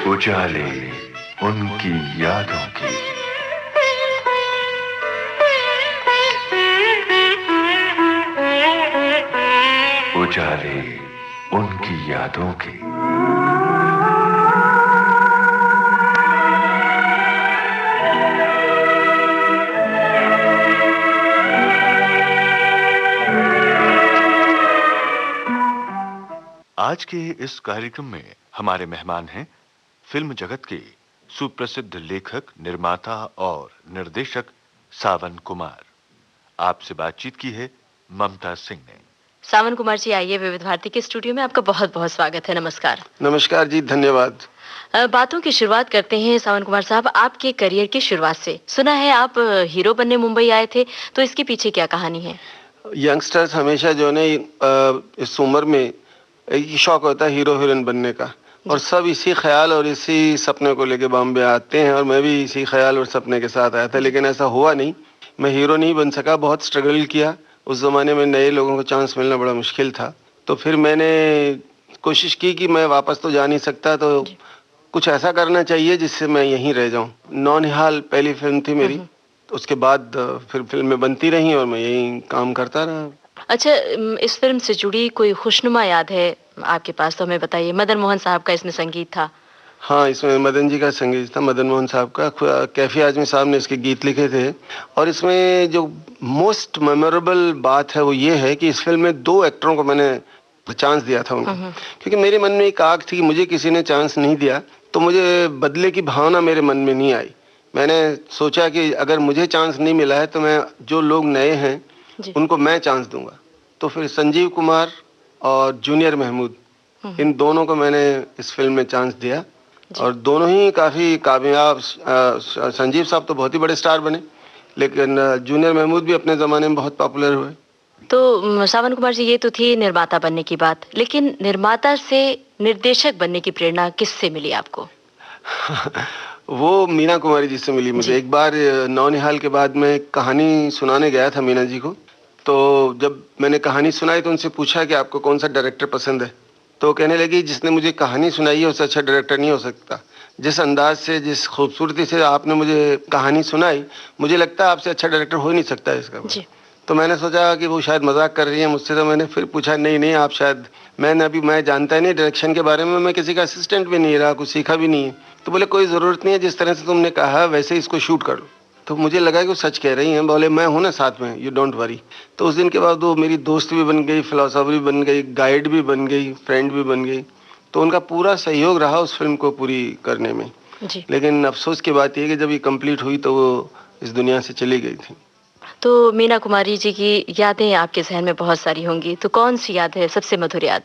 उजाले उनकी यादों की। उजाले उनकी यादों की। आज के इस कार्यक्रम में हमारे मेहमान हैं फिल्म जगत के सुप्रसिद्ध लेखक, निर्माता और निर्देशक सावन कुमार। आपसे बातचीत की है ममता सिंह ने। सावन कुमार जी, आइए विविध भारती के स्टूडियो में आपका बहुत बहुत स्वागत है। नमस्कार। नमस्कार जी, धन्यवाद। बातों की शुरुआत करते हैं सावन कुमार साहब, आपके करियर की शुरुआत से। सुना है आप हीरो बनने मुंबई आए थे, तो इसके पीछे क्या कहानी है? यंगस्टर्स हमेशा जो है इस उम्र में एक शौक होता है हीरो हीरोइन बनने का, और सब इसी ख्याल और इसी सपने को लेके बॉम्बे आते हैं, और मैं भी इसी ख्याल और सपने के साथ आया था, लेकिन ऐसा हुआ नहीं। मैं हीरो नहीं बन सका, बहुत स्ट्रगल किया। उस ज़माने में नए लोगों को चांस मिलना बड़ा मुश्किल था। तो फिर मैंने कोशिश की कि मैं वापस तो जा नहीं सकता, तो कुछ ऐसा करना चाहिए जिससे मैं यहीं रह जाऊं। नौनिहाल पहली फिल्म थी मेरी। उसके बाद फिर फिल्में बनती रहीं और मैं यहीं काम करता रहा। अच्छा, इस फिल्म से जुड़ी कोई खुशनुमा याद है आपके पास तो हमें बताइए। मदन मोहन साहब का इसमें संगीत था। हाँ, इसमें मदन जी का संगीत था, मदन मोहन साहब का। कैफी आजमी साहब ने इसके गीत लिखे थे। और इसमें जो मोस्ट मेमोरेबल बात है वो ये है कि इस फिल्म में 2 एक्टरों को मैंने चांस दिया था उनको, क्योंकि मेरे मन में एक आग थी कि मुझे किसी ने चांस नहीं दिया, तो मुझे बदले की भावना मेरे मन में नहीं आई। मैंने सोचा कि अगर मुझे चांस नहीं मिला है तो मैं जो लोग नए हैं उनको मैं चांस दूंगा। तो फिर संजीव कुमार और जूनियर महमूद, इन दोनों को मैंने इस फिल्म में चांस दिया, और दोनों ही काफ़ी कामयाब। संजीव साहब तो बहुत ही बड़े स्टार बने, लेकिन जूनियर महमूद भी अपने ज़माने में बहुत पॉपुलर हुए। तो सावन कुमार जी, ये तो थी निर्माता बनने की बात, लेकिन निर्माता से निर्देशक बनने की प्रेरणा किससे मिली आपको? वो मीना कुमारी जी से मिली मुझे। एक बार नौनिहाल के बाद मैं कहानी सुनाने गया था मीना जी को। तो जब मैंने कहानी सुनाई तो उनसे पूछा कि आपको कौन सा डायरेक्टर पसंद है, तो कहने लगी जिसने मुझे कहानी सुनाई है उससे अच्छा डायरेक्टर नहीं हो सकता। जिस अंदाज से, जिस खूबसूरती से आपने मुझे कहानी सुनाई, मुझे लगता है आपसे अच्छा डायरेक्टर हो ही नहीं सकता इसका। तो मैंने सोचा कि वो शायद मजाक कर रही है मुझसे, तो मैंने फिर पूछा नहीं आप शायद, मैं जानता ही नहीं डायरेक्शन के बारे में, मैं किसी का असिस्टेंट भी नहीं रहा, कुछ सीखा भी नहीं है। तो बोले कोई ज़रूरत नहीं है, जिस तरह से तुमने कहा वैसे इसको शूट कर लो। तो मुझे लगा कि वो सच कह रही हैं। बोले मैं हूँ ना साथ में, यू डोंट वरी। तो उस दिन के बाद वो मेरी दोस्त भी बन गई, फिलोसोफर भी बन गई, गाइड भी बन गई, फ्रेंड भी बन गई। तो उनका पूरा सहयोग रहा उस फिल्म को पूरी करने में। लेकिन अफसोस की बात यह कि जब ये कंप्लीट हुई तो वो इस दुनिया से चली गई थी। तो मीना कुमारी जी की यादें आपके जहन में बहुत सारी होंगी, तो कौन सी याद है सबसे मधुर याद?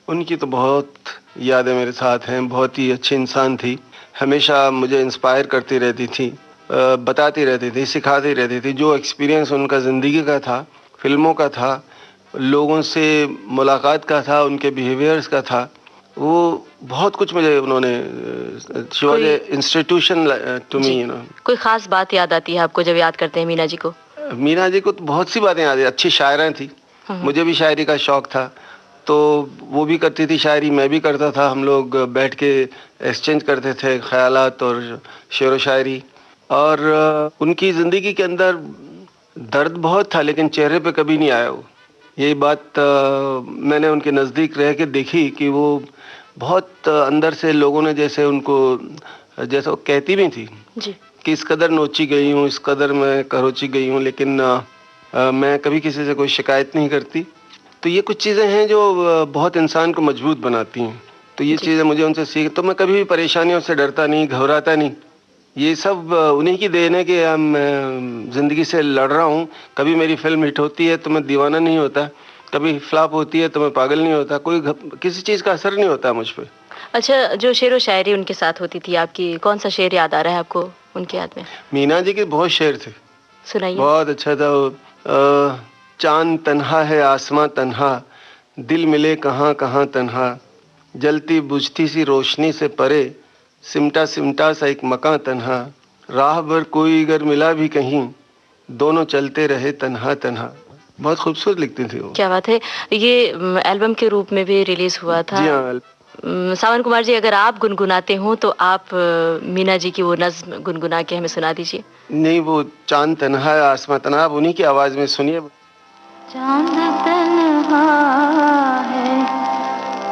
उनकी तो बहुत यादें मेरे साथ हैं। बहुत ही अच्छी इंसान थी, हमेशा मुझे इंस्पायर करती रहती थी, बताती रहती थी, सिखाती रहती थी। जो एक्सपीरियंस उनका ज़िंदगी का था, फिल्मों का था, लोगों से मुलाकात का था, उनके बिहेवियर्स का था, वो बहुत कुछ मुझे उन्होंने, she was a institution to me, you know. कोई खास बात याद आती है आपको जब याद करते हैं मीना जी को? मीना जी को तो बहुत सी बातें याद है। अच्छी शायरा थी, मुझे भी शायरी का शौक था, तो वो भी करती थी शायरी, मैं भी करता था। हम लोग बैठ के एक्सचेंज करते थे ख्यालात और शेर व शायरी। और उनकी ज़िंदगी के अंदर दर्द बहुत था, लेकिन चेहरे पे कभी नहीं आया वो। ये बात मैंने उनके नज़दीक रह के देखी कि वो बहुत अंदर से, लोगों ने जैसे उनको, जैसे वो कहती भी थी कि इस कदर नोची गई हूँ, इस कदर मैं खरोची गई हूँ, लेकिन मैं कभी किसी से कोई शिकायत नहीं करती। तो ये कुछ चीज़ें हैं जो बहुत इंसान को मजबूत बनाती हैं। तो ये चीज़ें मुझे उनसे सीख, तो मैं कभी भी परेशानियों से डरता नहीं, घबराता नहीं। ये सब उन्हीं की देन है कि मैं ज़िंदगी से लड़ रहा हूँ। कभी मेरी फिल्म हिट होती है तो मैं दीवाना नहीं होता, कभी फ्लॉप होती है तो मैं पागल नहीं होता, किसी चीज़ का असर नहीं होता मुझ पर। अच्छा, जो शेर व शायरी उनके साथ होती थी आपकी, कौन सा शेर याद आ रहा है आपको उनके याद में? मीना जी के बहुत शेर थे, सुनाइए। बहुत अच्छा था। चांद तन्हा है, आसमां तन्हा, दिल मिले कहाँ कहाँ तन्हा, जलती बुझती सी रोशनी से परे, सिमटा सिमटा सा एक मकां तन्हा, राह भर कोई अगर मिला भी कहीं, दोनों चलते रहे तन्हा तन्हा। बहुत खूबसूरत लिखती थी वो। क्या बात है। ये एल्बम के रूप में भी रिलीज हुआ था। जी हाँ, सावन कुमार जी, अगर आप गुनगुनाते हो तो आप मीना जी की वो नज्म गुनगुना के हमें सुना दीजिए। नहीं, वो चांद तन्हा है आसमां तन्हा, आप उन्हीं की आवाज में सुनिए। चांद तन्हा है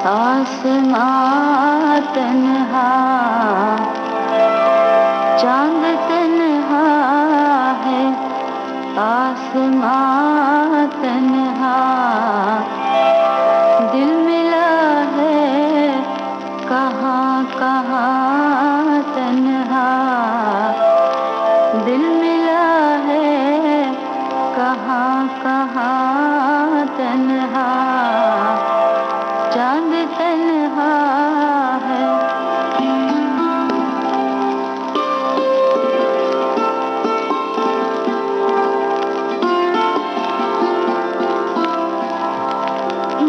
आसमां तन्हा, चांद तन्हा है आसमां तन्हा, दिल मिला है कहाँ कहाँ तन्हा, दिल मिला है कहाँ कहाँ तन्हा, चांद तन्हा है।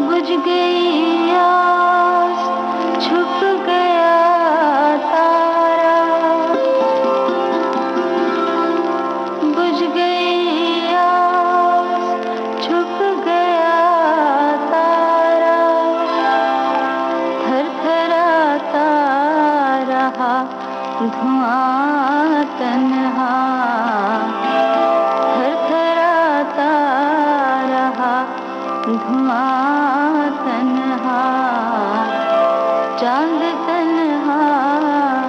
बुझ गई आस, छुप गया तारा, बुझ गई आस, छुप गया तारा, थरथराता रहा धुआं तन्हा, थरथराता रहा धुआं तन्हा, चांद तन्हा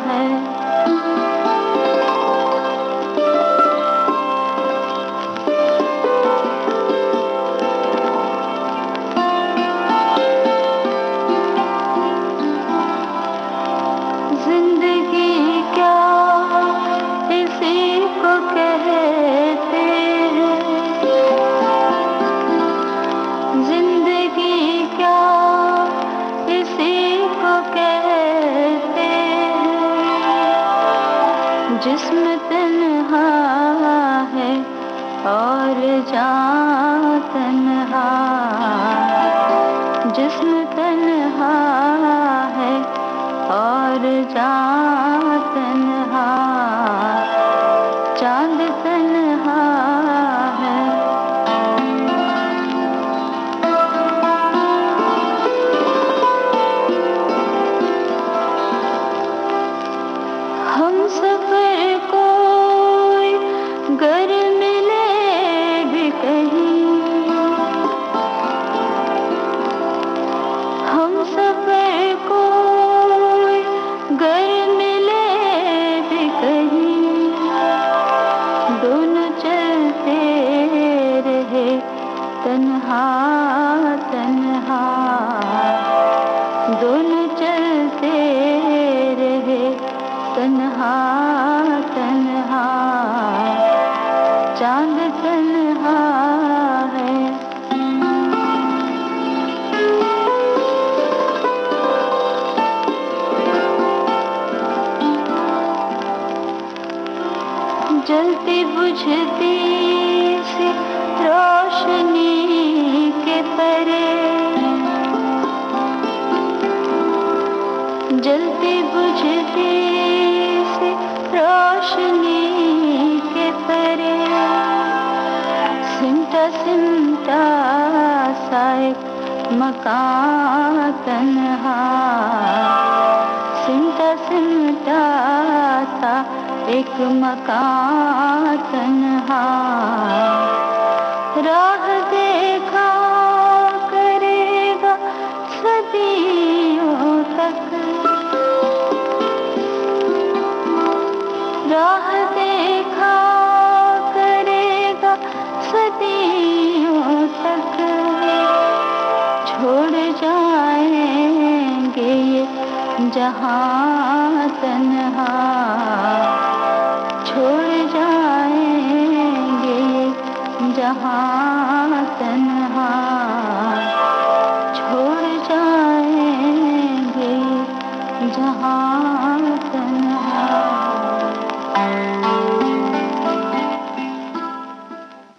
है। जिंदगी क्या इसी को कहते हैं, जिंदगी क्या इसी को कहते हैं, जिस्म तन्हा है और जान तन्हा, जिस्म तन्हा है और जान तन्हा, चांद तन्हा है। हम सफर कोई गर मिले भी कहीं, हम सफर कोई गर मिले भी कहीं, दोनों चलते रहे तन्हा तन्हा, दोनों चलते रहे तन्हा तन्हा, चांद तन्हा है। जलती बुझती सी रोशनी के परे, जलती बुझती सी रोशनी के परे, सिमटा सिमटा सा एक मकान तन्हा, सिमटा सिमटा सा एक मकान तन्हा, राह देखा करेगा सदियों तक, राह देखा करेगा सदियों तक, छोड़ जाएंगे ये जहां तन्हा, छोड़ जाएंगे ये जहां तन्हा, छोड़ जाएंगे जहां तन्हा।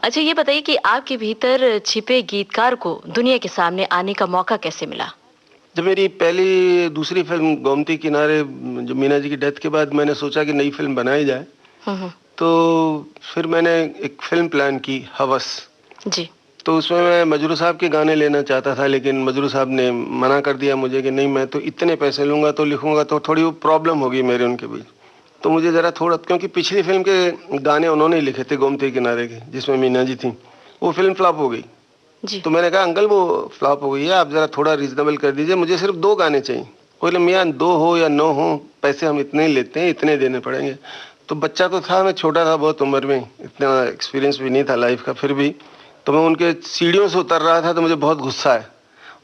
अच्छा, ये बताइए कि आपके भीतर छिपे गीतकार को दुनिया के सामने आने का मौका कैसे मिला? जब मेरी पहली दूसरी फिल्म गोमती किनारे, जो मीना जी की डेथ के बाद मैंने सोचा कि नई फिल्म बनाई जाए, तो फिर मैंने एक फिल्म प्लान की, हवस। जी। तो उसमें मैं मजरू साहब के गाने लेना चाहता था, लेकिन मजरू साहब ने मना कर दिया मुझे कि नहीं, मैं तो इतने पैसे लूँगा तो लिखूँगा तो थोड़ी वो प्रॉब्लम होगी मेरे उनके बीच। तो मुझे ज़रा थोड़ा, क्योंकि पिछली फिल्म के गाने उन्होंने ही लिखे थे, गोमती किनारे के, जिसमें मीना जी थी, वो फिल्म फ्लॉप हो गई। तो मैंने कहा अंकल वो फ्लॉप हो गई है, आप ज़रा थोड़ा रीजनेबल कर दीजिए, मुझे सिर्फ 2 गाने चाहिए। बोले मियाँ 2 हो या 9 हो, पैसे हम इतने ही लेते हैं, इतने देने पड़ेंगे। तो बच्चा तो था, मैं छोटा था बहुत उम्र में, इतना एक्सपीरियंस भी नहीं था लाइफ का, फिर भी तो मैं उनके सीढ़ियों से उतर रहा था तो मुझे बहुत गुस्सा आया,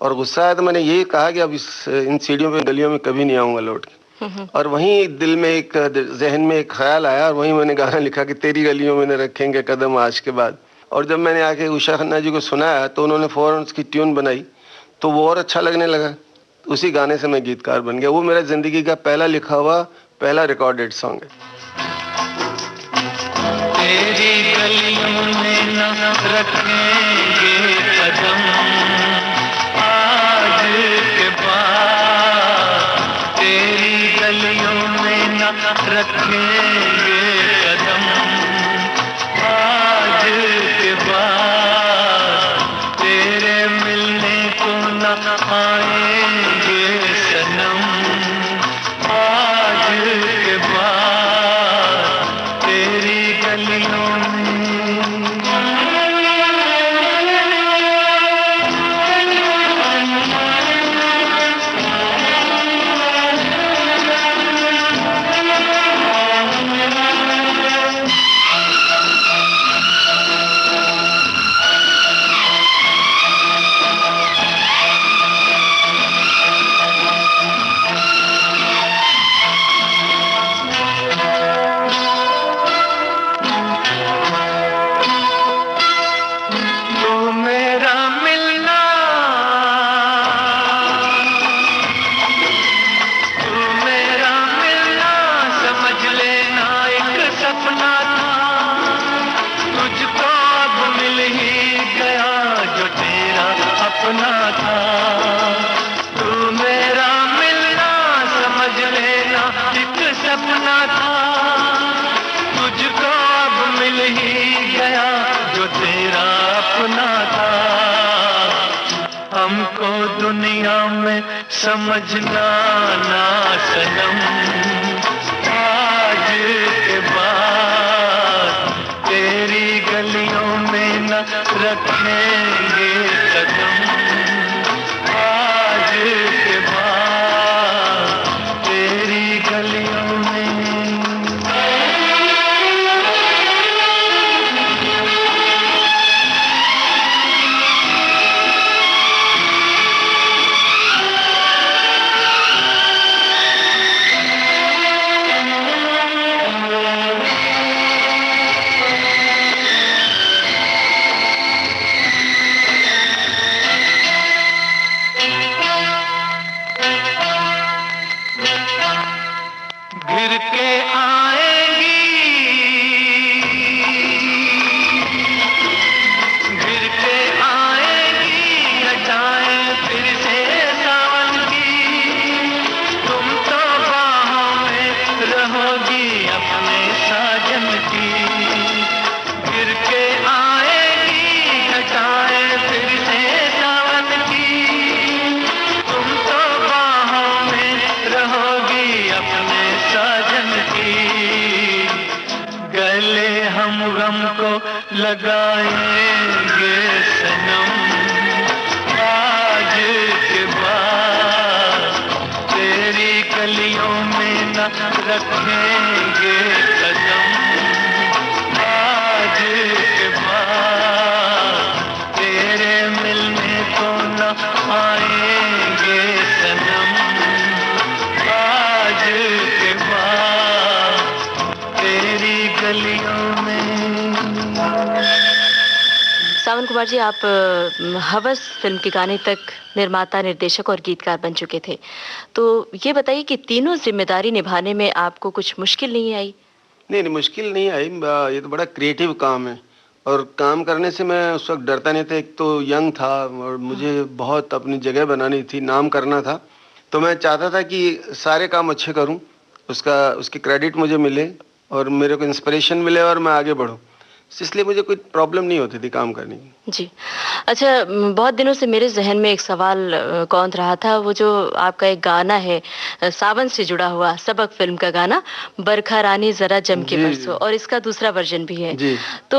और गुस्सा आया तो मैंने यही कहा कि अब इन सीढ़ियों पे गलियों में कभी नहीं आऊँगा लौट के। और वहीं दिल में एक, जहन में एक ख्याल आया, और वहीं मैंने गाना लिखा कि तेरी गलियों में न रखेंगे कदम आज के बाद। और जब मैंने आके उषा खन्ना जी को सुनाया तो उन्होंने फौरन उसकी ट्यून बनाई, तो वो और अच्छा लगने लगा। उसी गाने से मैं गीतकार बन गया। वो मेरा जिंदगी का पहला लिखा हुआ, पहला रिकॉर्डेड सॉन्ग है। तेरी गलियों में न रखेंगे कदम आज के बाद, तेरी गलियों में न रखेंगे कदम आज के बाद, तेरे मिलने को न आएंगे सनम आज के बाद, तेरी गलियों में। हमको दुनिया में समझना ना सनम आज के बाद, तेरी गलियों में न रखेंगे कदम आज के बाद, तेरी गलियों में। गिर के आएंगी, गिर के आएंगी, हटाए फिर से सावन की, तुम तो बाहों में रहोगी अपने साजन की। गिर के आएंगी, हटाए फिर से सावन की, तुम तो बाहों में रहोगी अपने साजन की। गले हम गम को लगाएंगे सनम आज के बाद, तेरी गलियों में न रखेंगे कदम आज के बाद, तेरे मिलने को न आएंगे सनम आज के बाद, तेरी गलियों में। सावन कुमार जी, आप हवस फिल्म के गाने तक निर्माता, निर्देशक और गीतकार बन चुके थे, तो ये बताइए कि तीनों जिम्मेदारी निभाने में आपको कुछ मुश्किल नहीं आई? नहीं, मुश्किल नहीं आई। ये तो बड़ा क्रिएटिव काम है, और काम करने से मैं उस वक्त डरता नहीं था। एक तो यंग था और मुझे बहुत अपनी जगह बनानी थी, नाम करना था, तो मैं चाहता था कि सारे काम अच्छे करूं, उसकी क्रेडिट मुझे मिले और मेरे को इंस्पिरेशन मिले और मैं आगे बढ़ूं। इसलिए मुझे कोई प्रॉब्लम नहीं होती थी काम करने की। जी। अच्छा, बहुत दिनों से मेरे ज़हन में एक सवाल कौंध रहा था, वो जो आपका एक गाना है सावन से जुड़ा हुआ, सबक फ़िल्म का गाना, बरखा रानी ज़रा जम के जी, बरसो, और इसका दूसरा वर्ज़न भी है। जी। तो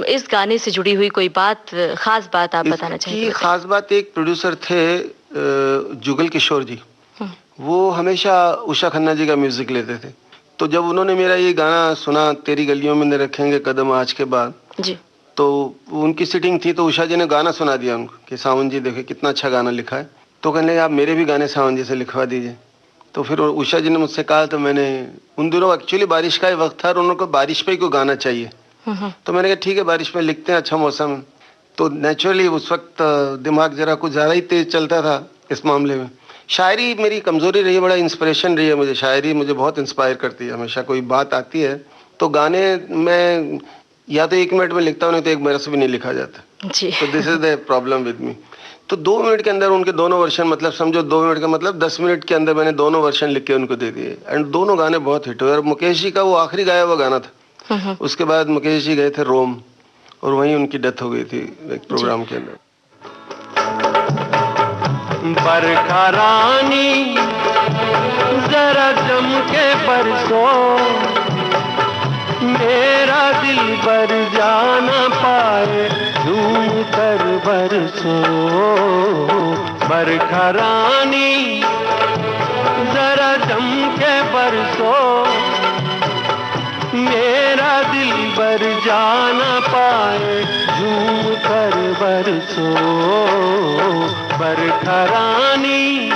इस गाने से जुड़ी हुई कोई बात, ख़ास बात आप बताना चाहें इसकी तो बताएँ? ख़ास बात, एक प्रोड्यूसर थे जुगल किशोर जी, हुँ, वो हमेशा उषा खन्ना जी का म्यूज़िक लेते थे। तो जब उन्होंने मेरा ये गाना सुना, तेरी गलियों में न रखेंगे कदम आज के बाद, जी। तो उनकी सिटिंग थी, तो उषा जी ने गाना सुना दिया उनको कि सावन जी देखिए कितना अच्छा गाना लिखा है। तो कहने लगे आप मेरे भी गाने सावन जी से लिखवा दीजिए। तो फिर उषा जी ने मुझसे कहा, तो मैंने, उन दिनों एक्चुअली बारिश का ही वक्त था और उनको बारिश पे ही कोई गाना चाहिए। हुँ, हुँ। तो मैंने कहा ठीक है, बारिश में लिखते हैं, अच्छा मौसम है। तो नेचुरली उस वक्त दिमाग जरा कुछ ज़्यादा ही तेज चलता था इस मामले में। शायरी मेरी कमज़ोरी रही है, बड़ा इंस्पिरेशन रही है मुझे, शायरी मुझे बहुत इंस्पायर करती है हमेशा। कोई बात आती है तो गाने में या तो 1 मिनट में लिखता हूँ, नहीं तो 1 बरस भी नहीं लिखा जाता। जी। तो this is the problem with me. तो 2 मिनट के अंदर उनके दोनों वर्शन, मतलब समझो 2 मिनट का मतलब 10 मिनट के अंदर मैंने दोनों वर्शन लिख के उनको दे दिए, एंड दोनों गाने बहुत हिट हुए। और मुकेश जी का वो आखिरी गाया हुआ गाना था। हुँ, हुँ। उसके बाद मुकेश जी गए थे रोम, और वहीं उनकी डेथ हो गई थी एक प्रोग्राम के अंदर। बरखा रानी जरा जम के बरसो, मेरा दिल बर जाना पाए, झूम कर बरसो। बरखा रानी जरा जम के बरसो, मेरा दिल बर जाना पाए, झूम कर बरसो। बरखा रानी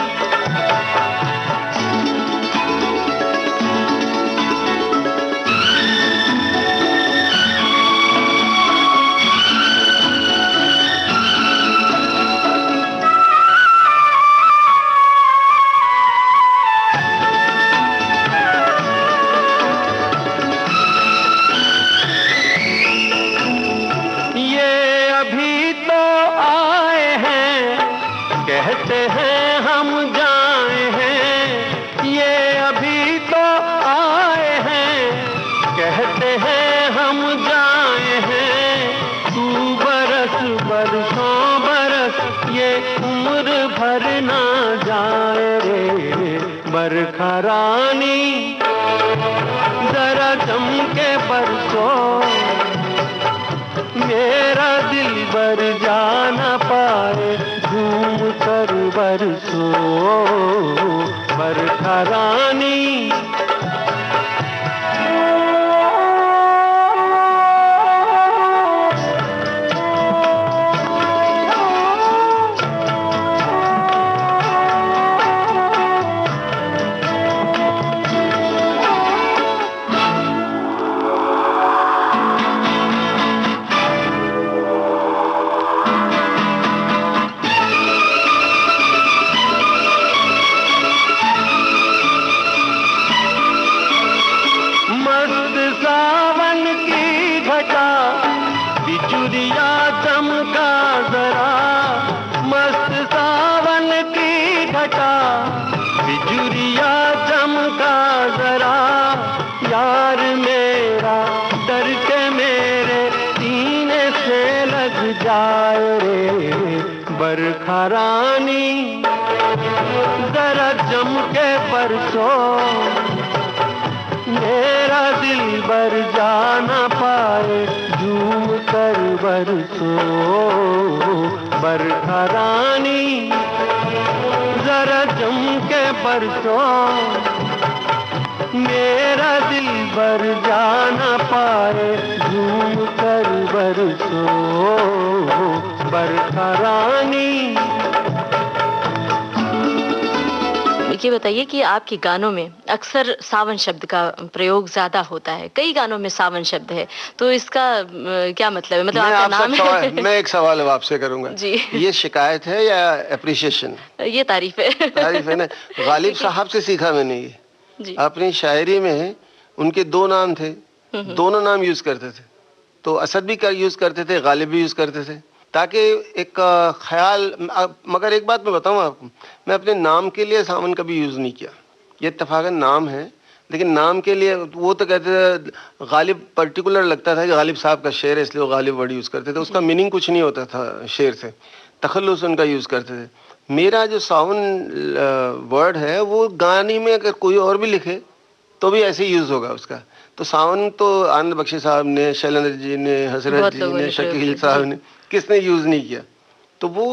कहते हैं हम जाए हैं, ये अभी तो आए हैं, कहते हैं हम जाए हैं। तू बरस बरसों बरस, ये उम्र भर ना जाए रे। बरखा रानी जरा जम के बरसो, मेरा दिल बर जाना पाए, झूम कर बरसो। बरखा रानी बिजुरिया चमका जरा, मस्त सावन की घटा, बिजुरिया चमका जरा। यार मेरा डर के मेरे सीने से लग जाए रे। बरखा रानी जरा जम के बरसो, मेरा दिल बर जाना पाए, झूम कर बरसो। बरखा रानी जरा जम के बरसो, मेरा दिल बर जाना पाए, झूम कर बरसो। बरखा रानी। ये बताइए कि आपके गानों में अक्सर सावन शब्द का प्रयोग ज़्यादा होता है, कई गानों में सावन शब्द है, तो इसका क्या मतलब है? मतलब आपका नाम है? मैं एक सवाल अब आपसे करूंगा जी। ये शिकायत है या एप्रिसिएशन? ये तारीफ है। तारीफ है ना। गालिब साहब से सीखा मैंने ये। जी। अपनी शायरी में उनके 2 नाम थे, दोनों नाम यूज करते थे। तो असद भी यूज करते थे, गालिब भी यूज करते थे, ताकि एक ख्याल। मगर एक बात मैं बताऊं आपको, मैं अपने नाम के लिए सावन कभी यूज़ नहीं किया। ये इत्तफाकन नाम है, लेकिन नाम के लिए वो तो कहते थे, गालिब पर्टिकुलर लगता था कि गालिब साहब का शेर है इसलिए वो गालिब वर्ड यूज़ करते थे। उसका मीनिंग कुछ नहीं होता था शेर से, तखल्लुस उनका यूज़ करते थे। मेरा जो सावन वर्ड है वो गाने में अगर कोई और भी लिखे तो भी ऐसे ही यूज़ होगा उसका। तो सावन तो आनंद बख्शी साहब ने, शैलेंद्र जी ने, हसरत जी ने, शकील साहब ने, किसने यूज़ नहीं किया। तो वो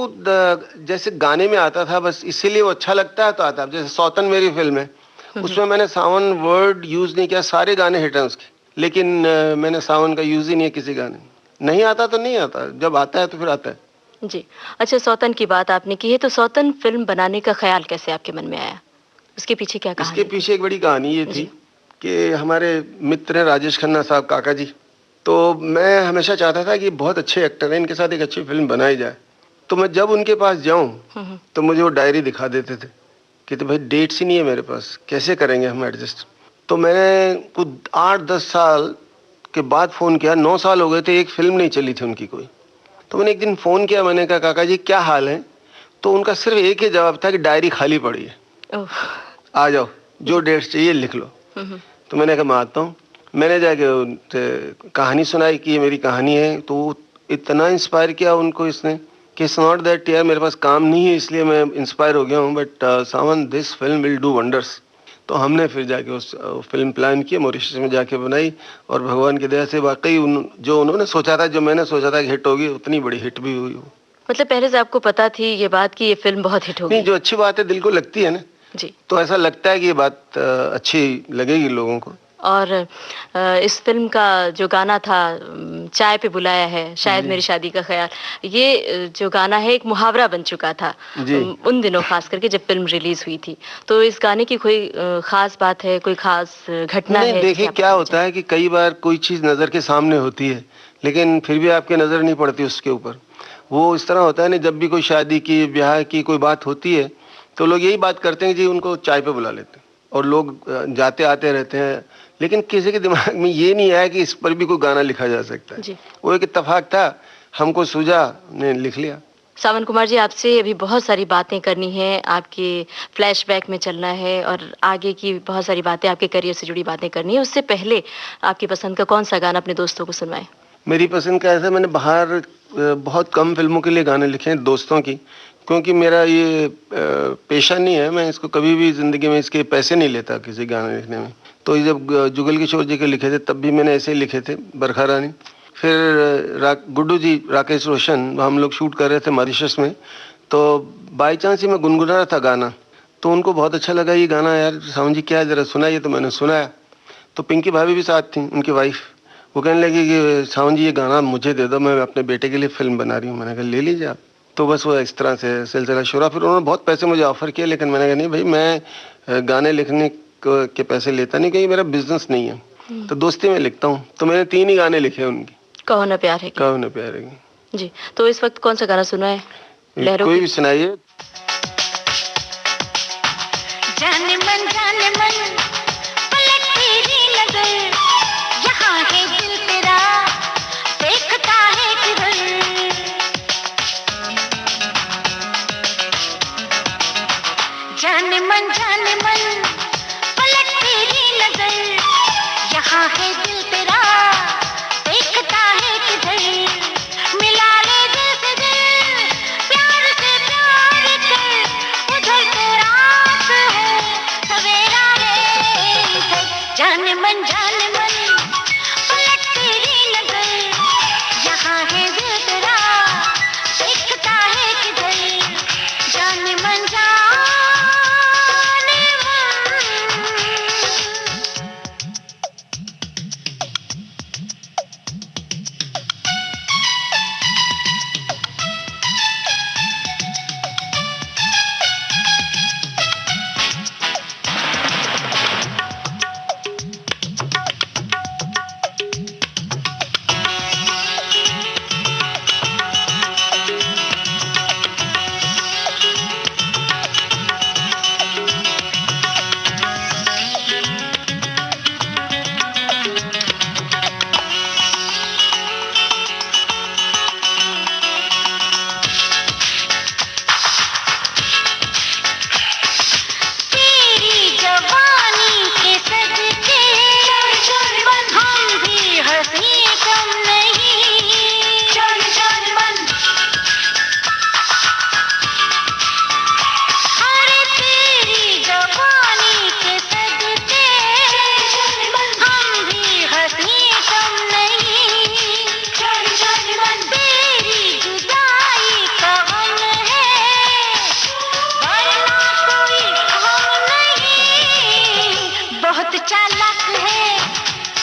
जैसे गाने में आता था बस इसीलिए वो अच्छा लगता है तो आता है। जैसे सौतन मेरी फिल्म है, उसमें मैंने सावन वर्ड यूज़ नहीं किया, सारे गाने हिट हैं उसके, लेकिन मैंने सावन का यूज़ ही नहीं है किसी गाने में। नहीं आता तो नहीं आता, जब आता है तो फिर आता है। जी। अच्छा, सौतन की बात आपने की है, तो सौतन फ़िल्म बनाने का ख़्याल कैसे आपके मन में आया? उसके पीछे क्या कहानी इसके थी? पीछे एक बड़ी कहानी ये थी कि हमारे मित्र हैं राजेश खन्ना साहब, काका जी। तो मैं हमेशा चाहता था कि बहुत अच्छे एक्टर हैं, इनके साथ एक अच्छी फिल्म बनाई जाए। तो मैं जब उनके पास जाऊं तो मुझे वो डायरी दिखा देते थे, कहते भाई डेट्स ही नहीं है मेरे पास, कैसे करेंगे हम एडजस्ट। तो मैंने कुछ 8-10 साल के बाद फ़ोन किया, 9 साल हो गए थे, एक फिल्म नहीं चली थी उनकी कोई। तो मैंने एक दिन फ़ोन किया, मैंने कहा काका जी क्या हाल है? तो उनका सिर्फ एक ही जवाब था कि डायरी खाली पड़ी है, आ जाओ, जो डेट्स चाहिए लिख लो। तो मैंने कहा मैं आता हूँ। मैंने जाके उनसे कहानी सुनाई कि ये मेरी कहानी है, तो इतना इंस्पायर किया उनको इसने कि इट्स नॉट दैट यार मेरे पास काम नहीं है इसलिए मैं इंस्पायर हो गया हूँ, but Sawan this film will do wonders. तो हमने फिर जाके उस फिल्म प्लान किया, मॉरिशस में जाके बनाई, और भगवान की दया से वाकई जो उन्होंने सोचा था, जो मैंने सोचा था कि हिट होगी, उतनी बड़ी हिट भी हुई। मतलब पहले से आपको पता थी ये बात कि ये फ़िल्म बहुत हिट होगी? नहीं, जो अच्छी बात है दिल को लगती है ना, जी। तो ऐसा लगता है कि ये बात अच्छी लगेगी लोगों को। और इस फ़िल्म का जो गाना था चाय पे बुलाया है, शायद मेरी शादी का ख़याल, ये जो गाना है एक मुहावरा बन चुका था उन दिनों ख़ास करके जब फ़िल्म रिलीज़ हुई थी। तो इस गाने की कोई ख़ास बात है, कोई ख़ास घटना है? नहीं, देखिए क्या होता है कि कई बार कोई चीज़ नज़र के सामने होती है, लेकिन फिर भी आपकी नज़र नहीं पड़ती उसके ऊपर। वो इस तरह होता है ना, जब भी कोई शादी की, ब्याह की कोई बात होती है, तो लोग यही बात करते हैं जी उनको चाय पे बुला लेते हैं, और लोग जाते आते रहते हैं, लेकिन किसी के दिमाग में ये नहीं आया कि इस पर भी कोई गाना लिखा जा सकता है। वो एक इत्तेफाक था, हमको सूझा, ने लिख लिया। सावन कुमार जी, आपसे अभी बहुत सारी बातें करनी है, आपके फ्लैशबैक में चलना है और आगे की बहुत सारी बातें, आपके करियर से जुड़ी बातें करनी है। उससे पहले आपकी पसंद का कौन-सा गाना अपने दोस्तों को सुनवाएँ? मेरी पसंद का ऐसा, मैंने बाहर बहुत कम फिल्मों के लिए गाने लिखे हैं दोस्तों की, क्योंकि मेरा ये पेशा नहीं है, मैं इसको कभी भी ज़िंदगी में इसके पैसे नहीं लेता किसी गाने लिखने में। तो ये जब जुगल किशोर जी के लिखे थे तब भी मैंने ऐसे ही लिखे थे, बरखा रानी। फिर गुड्डू जी, राकेश रोशन, हम लोग शूट कर रहे थे मॉरिशस में, तो बाई चांस ही मैं गुनगुना रहा था गाना, तो उनको बहुत अच्छा लगा ये गाना, यार सावन जी क्या है ज़रा सुनाइए। तो मैंने सुनाया, तो पिंकी भाभी भी साथ थी, उनकी वाइफ, वो कहने लगी कि सावन जी ये गाना मुझे दे दो, मैं अपने बेटे के लिए फ़िल्म बना रही हूँ। मैंने कहा ले लीजिए आप। तो बस वो इस तरह से सिलसिला शुरू हुआ। फिर उन्होंने बहुत पैसे मुझे ऑफ़र किए, लेकिन मैंने कहा नहीं भाई, मैं गाने लिखने के पैसे लेता नहीं, क्योंकि मेरा बिजनेस नहीं है, तो दोस्ती में लिखता हूँ। तो मैंने 3 ही गाने लिखे उनकी। कहो ना प्यार है कि। कहो ना प्यार है कि। जी, तो इस वक्त कौन सा गाना सुनाए? लहरों कोई भी सुनाइए। जाने मन पलट तेरी नजर, यहाँ है दिल तेरा, देखता है किधर। जाने मन पलट तेरी नजर, यहाँ है दिल तेरा, देखता है किधर। मिला ले दिल से दिल, प्यार से प्यार कर, उधर तो रात है, सवेरा है इधर। जाने मन पलट तेरी नजर, यहाँ है दिल तेरा, देखता है किधर। जाने मन चालाक है,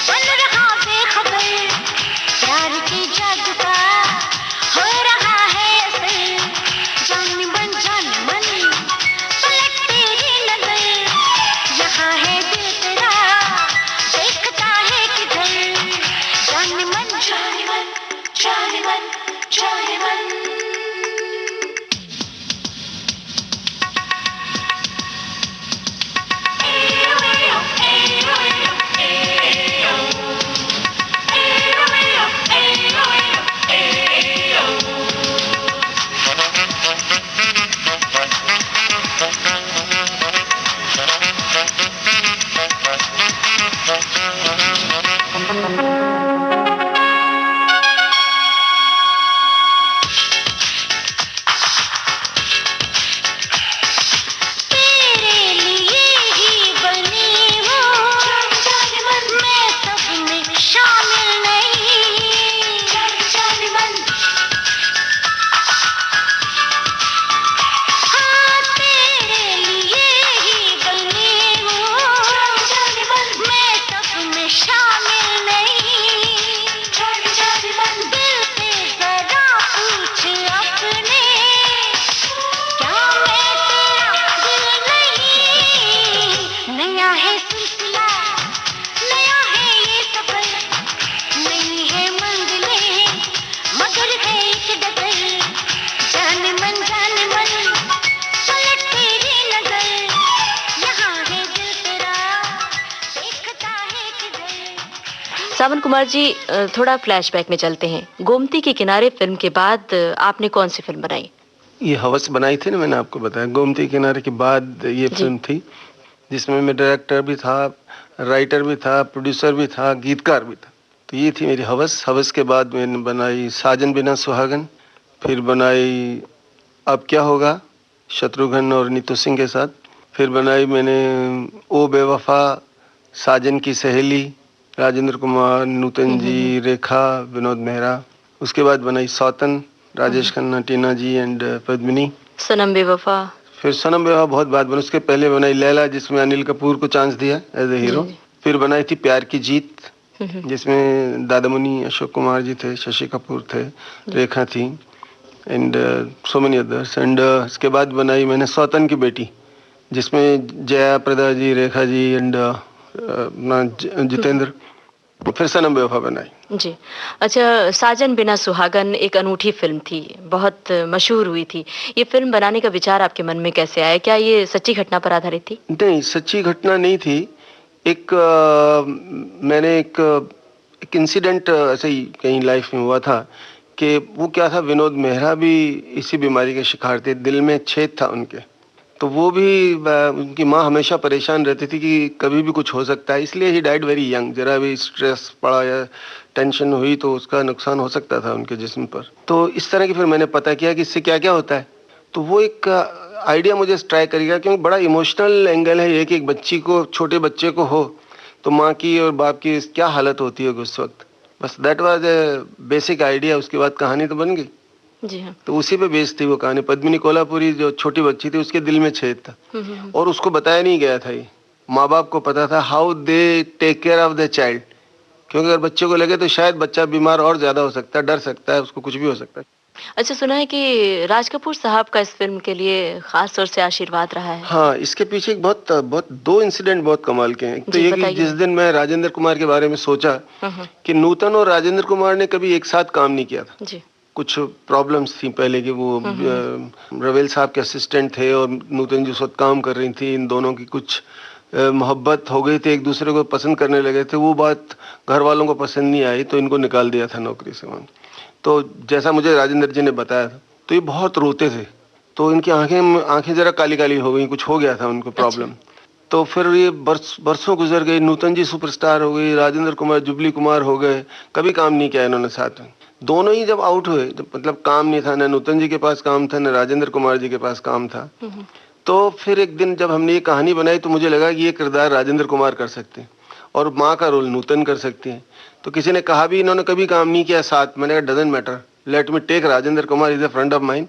बन रहा बेखबर, प्यार की जादू का हो रहा है असर। जान मन पलट तेरी नजर, यहाँ है दिल तेरा, देखता है किधर। जान मन जाने मन जाने मन जाने मन। सावन कुमार जी, थोड़ा फ्लैशबैक में चलते हैं। गोमती के किनारे फिल्म के बाद आपने कौन सी फिल्म बनाई? ये हवस बनाई थी ना, मैंने आपको बताया। गोमती के किनारे के बाद ये फिल्म थी जिसमें मैं डायरेक्टर भी था, राइटर भी था, प्रोड्यूसर भी था, गीतकार भी था। तो ये थी मेरी हवस। हवस के बाद मैंने बनाई साजन बिना सुहागन, फिर बनाई अब क्या होगा शत्रुघ्न और नीतू सिंह के साथ, फिर बनाई मैंने ओ बेवफा, साजन की सहेली, राजेंद्र कुमार, नूतन जी, रेखा, विनोद मेहरा। उसके बाद बनाई सौतन, राजेश खन्ना, टीना जी एंड पद्मिनी। सनम बेवफा। फिर सनम बेवफा बहुत बाद बनी। उसके पहले बनाई लैला, जिसमें अनिल कपूर को चांस दिया एज ए हीरो। फिर बनाई थी प्यार की जीत, जिसमें दादामुनि अशोक कुमार जी थे, शशि कपूर थे, रेखा थी and so many others. And इसके बाद बनाई मैंने सौतन की बेटी, जिसमें जया प्रदा जी, रेखा जी एंड जितेंद्र। फिर सनम बेवफा बनाई जी। अच्छा, साजन बिना सुहागन एक अनूठी फिल्म थी, बहुत मशहूर हुई थी। ये फिल्म बनाने का विचार आपके मन में कैसे आया? क्या ये सच्ची घटना पर आधारित थी? नहीं, सच्ची घटना नहीं थी। मैंने एक इंसिडेंट ऐसे ही कहीं लाइफ में हुआ था कि वो क्या था, विनोद मेहरा भी इसी बीमारी के शिकार थे, दिल में छेद था उनके। तो वो भी, उनकी माँ हमेशा परेशान रहती थी कि कभी भी कुछ हो सकता है, इसलिए ही डाइड वेरी यंग। जरा भी स्ट्रेस पड़ा या टेंशन हुई तो उसका नुकसान हो सकता था उनके जिस्म पर। तो इस तरह की फिर मैंने पता किया कि इससे क्या क्या होता है। तो वो एक आइडिया मुझे स्ट्राइक करेगा, क्योंकि बड़ा इमोशनल एंगल है ये कि एक बच्ची को, छोटे बच्चे को हो तो माँ की और बाप की क्या हालत होती है उस वक्त। बस that was a basic idea. उसके बाद कहानी तो बन गई। जी हाँ। तो उसी पे बेस्ड थी वो कहानी। पद्मिनी कोल्हापुरी जो छोटी बच्ची थी, उसके दिल में छेद था और उसको बताया नहीं गया था। ये माँ बाप को पता था, how they take care of the child. क्योंकि अगर बच्चे को लगे तो शायद बच्चा बीमार और ज्यादा हो सकता है, डर सकता है, उसको कुछ भी हो सकता है। अच्छा, सुना है कि राज कपूर साहब का इस फिल्म के लिए खास तौर से आशीर्वाद रहा है। हाँ, इसके पीछे एक बहुत बहुत दो इंसिडेंट बहुत कमाल के हैं। एक तो ये कि जिस दिन मैं राजेंद्र कुमार के बारे में सोचा कि नूतन और राजेंद्र कुमार ने कभी एक साथ काम नहीं किया था जी। कुछ प्रॉब्लम्स थी पहले कि वो रवेल साहब के असिस्टेंट थे और नूतन जी उस वक्त काम कर रही थी। इन दोनों की कुछ मोहब्बत हो गई थी, एक दूसरे को पसंद करने लगे थे। वो बात घर वालों को पसंद नहीं आई तो इनको निकाल दिया था नौकरी से वहाँ। तो जैसा मुझे राजेंद्र जी ने बताया था, तो ये बहुत रोते थे। तो इनकी आंखें जरा काली काली हो गई, कुछ हो गया था उनको प्रॉब्लम। तो फिर ये बरसों गुजर गए। नूतन जी सुपरस्टार हो गई, राजेंद्र कुमार जुबली कुमार हो गए, कभी काम नहीं किया इन्होंने साथ में। दोनों ही जब आउट हुए, जब मतलब काम नहीं था, न नूतन जी के पास काम था, न राजेंद्र कुमार जी के पास काम था, तो फिर एक दिन जब हमने ये कहानी बनाई तो मुझे लगा कि ये किरदार राजेंद्र कुमार कर सकते हैं और माँ का रोल नूतन कर सकती हैं। तो किसी ने कहा भी इन्होंने कभी काम नहीं किया साथ। मैंने कहा doesn't matter, let me take Rajendra Kumar, is a friend of mine,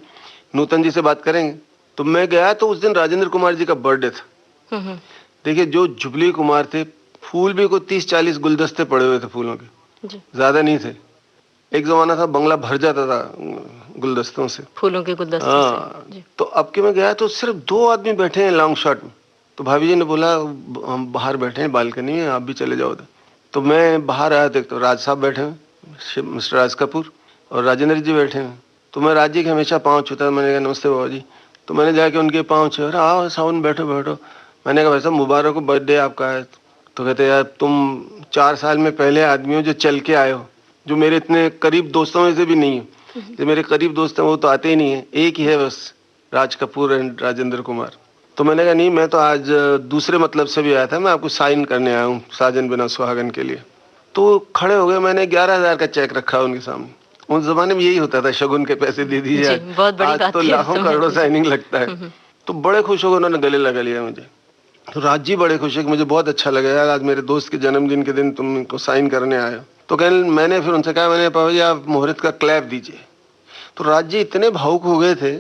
Nutan ji से बात करेंगे। तो मैं गया तो उस दिन राजेंद्र कुमार जी का बर्थडे था। देखिए, जो जुबली कुमार थे फूल भी कोई 30-40 गुलदस्ते पड़े हुए थे फूलों के, जी। ज्यादा नहीं थे। एक जमाना था बंगला भर जाता था गुलदस्तों से, फूलों के गुलदस्तों हाँ। से। जी। तो अब के मैं गया तो सिर्फ 2 आदमी बैठे हैं लॉन्ग शॉट में। तो भाभी जी ने बोला हम बाहर बैठे हैं बालकनी में, आप भी चले जाओ उधर। तो मैं बाहर आया, देखता राज साहब बैठे हैं, मिस्टर राज कपूर, और राजेंद्र जी बैठे हैं। तो मैं राज जी के हमेशा पाँव छूता, मैंने कहा नमस्ते बाबा जी। तो मैंने जाके उनके पाँव छुए, अरे आओ सावन बैठो बैठो। मैंने कहा भाई साहब मुबारक हो, बर्थडे आपका है। तो कहते यार तुम 4 साल में पहले आदमी हो जो चल के आए हो, जो मेरे इतने करीब दोस्तों में से भी नहीं हो। जो मेरे करीब दोस्त हैं वो तो आते ही नहीं है, एक ही है बस, राज कपूर एंड राजेंद्र कुमार। तो मैंने कहा नहीं, मैं तो आज दूसरे मतलब से भी आया था, मैं आपको साइन करने आया हूँ साजन बिना सुहागन के लिए। तो खड़े हो गए, मैंने 11,000 का चेक रखा उनके सामने। उस जमाने में यही होता था, शगुन के पैसे दे दीजिए। बहुत बड़ी आज बात तो थी लाखों करोड़ों साइनिंग लगता है। तो बड़े खुश हो गए, उन्होंने गले लगा लिया मुझे। तो राज जी बड़े खुश है कि मुझे बहुत अच्छा लगा यार, आज मेरे दोस्त के जन्मदिन के दिन तुम इनको साइन करने आए हो। तो कहने, मैंने फिर उनसे कहा, मैंने पापा जी आप मुहूर्त का क्लैप दीजिए। तो राज जी इतने भावुक हो गए थे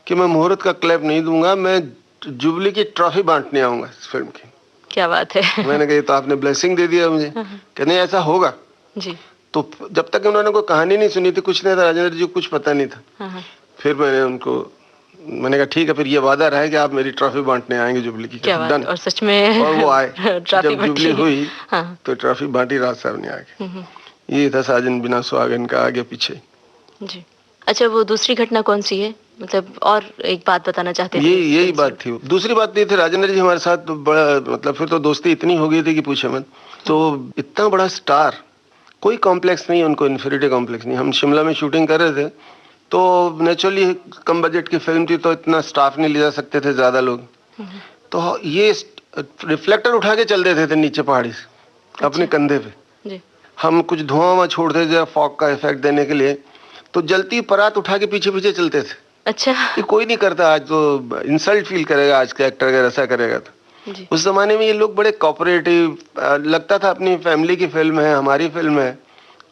कि मैं मुहूर्त का क्लैप नहीं दूंगा, मैं जुबली की ट्रॉफी बांटने आऊंगा इस फिल्म की। क्या बात है। मैंने कहा तो आपने ब्लेसिंग दे दिया मुझे, कहने ऐसा होगा। जी। तो जब तक उन्होंने कोई कहानी नहीं सुनी थी, कुछ नहीं था, राजेंद्र जी को कुछ पता नहीं था। फिर मैंने कहा ठीक है, फिर ये वादा रहा है कि आप मेरी ट्रॉफी बांटने आएंगे जुबली की। क्या बात, और सच में और वो आए। जब जुबली हुई हाँ। तो ट्रॉफी बांटी राज साहब ने आके। ये था साजन बिना सुहागन का आगे पीछे। जी। अच्छा, वो दूसरी घटना कौन सी है, मतलब और एक बात बताना चाहते थे? यही बात थी। दूसरी बात ये थी, राजेंद्र जी हमारे साथ तो बड़ा, मतलब फिर तो दोस्ती इतनी हो गई थी कि पूछे मत। तो इतना बड़ा स्टार, कोई कॉम्प्लेक्स नहीं, उनको इन्फीरियरिटी कॉम्प्लेक्स नहीं। हम शिमला में शूटिंग कर रहे थे, तो नेचुरली कम बजट की फिल्म थी, तो इतना स्टाफ नहीं ले जा सकते थे ज्यादा लोग। तो ये रिफ्लेक्टर उठा के चल देते थे नीचे पहाड़ी से अपने कंधे पे। जी। हम कुछ धुआं छोड़ते थे फॉग का इफेक्ट देने के लिए, तो जलती परात उठा के पीछे पीछे चलते थे। अच्छा। ये कोई नहीं करता आज, तो इंसल्ट फील करेगा आज के एक्टर अगर ऐसा करेगा तो। जी। उस जमाने में ये लोग बड़े कोऑपरेटिव, लगता था अपनी फैमिली की फिल्म है, हमारी फिल्म है,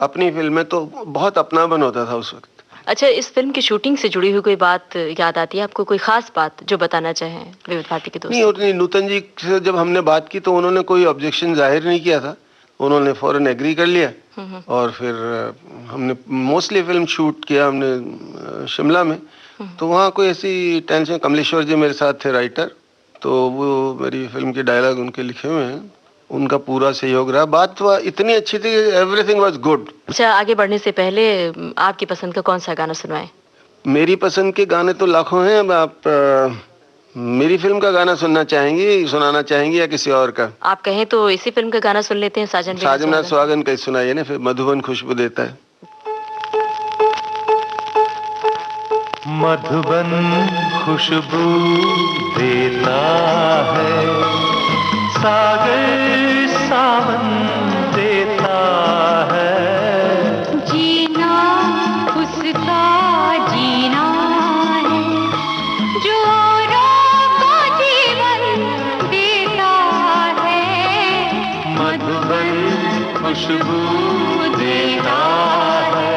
अपनी फिल्म है, तो बहुत अपनापन होता था उस वक्त। अच्छा, इस फिल्म की शूटिंग से जुड़ी हुई कोई बात याद आती है आपको, कोई खास बात जो बताना चाहें विविध भारती के दोस्तों? नहीं, उतनी नूतन जी से जब हमने बात की तो उन्होंने कोई ऑब्जेक्शन जाहिर नहीं किया था, उन्होंने फौरन एग्री कर लिया। और फिर हमने मोस्टली फिल्म शूट किया हमने शिमला में। तो वहाँ कोई ऐसी टेंशन, कमलेश्वर जी मेरे साथ थे राइटर, तो वो मेरी फिल्म के डायलॉग उनके लिखे हुए हैं, उनका पूरा सहयोग रहा। बात तो इतनी अच्छी थी, एवरीथिंग वाज गुड। अच्छा, आगे बढ़ने से पहले आपकी पसंद का कौन सा गाना सुनवाएं? मेरी पसंद के गाने तो लाखों हैं। अब आप मेरी फिल्म का गाना सुनाना चाहेंगी या किसी और का? आप कहें तो इसी फिल्म का गाना सुन लेते हैं, साजन बिना सुहागन का सुनाइए ना, फिर मधुबन खुशबू देता है। मधुबन खुशबू देता है, सागर सावन देता है, जीना उसका जीना है, जो औरों को जीवन देता है। मधुबन खुशबू देता है।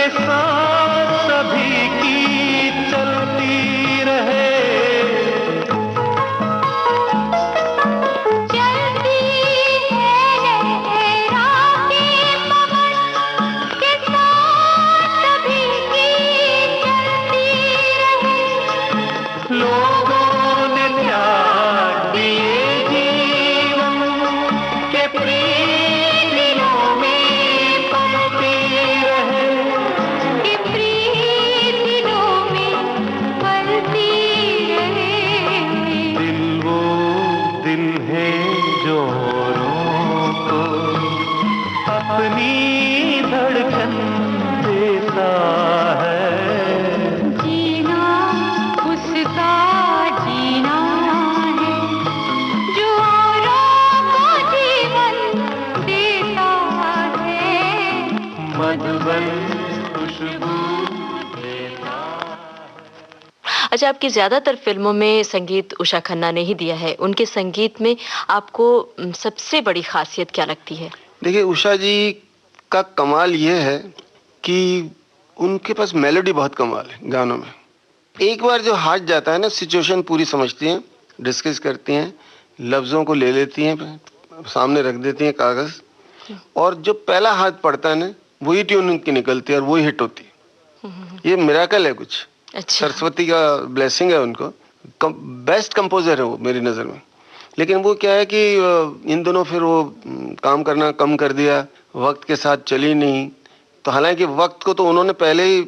सांस सभी की चलती रहे। चलती है लहरा के पवन के साथ सभी की चलती रहे। लोगों ने त्याग दिए जीवन के प्रीत दिलों में पलती रहे। कि प्रीत दिलों में पलती रहे। दिल वो दिल है जो औरों को अपनी धड़कन देता है। जीना उसका जीना है जो औरों को जीवन देता है। मधुबन खुशबू देता। अच्छा, आपकी ज्यादातर फिल्मों में संगीत उषा खन्ना ने ही दिया है। उनके संगीत में आपको सबसे बड़ी खासियत क्या लगती है? देखिए, उषा जी का कमाल ये है कि उनके पास मेलोडी बहुत कमाल है गानों में। एक बार जो हाथ जाता है ना, सिचुएशन पूरी समझती हैं, डिस्कस करती हैं, लफ्ज़ों को ले लेती हैं, सामने रख देती हैं कागज़, और जो पहला हाथ पड़ता है ना, वही ट्यून उनकी निकलती है और वही हिट होती है। ये मिराकल है कुछ। अच्छा। सरस्वती का ब्लेसिंग है उनको। बेस्ट कंपोजर है वो मेरी नज़र में। लेकिन वो क्या है कि इन दोनों फिर वो काम करना कम कर दिया, वक्त के साथ चली नहीं। तो हालांकि वक्त को तो उन्होंने पहले ही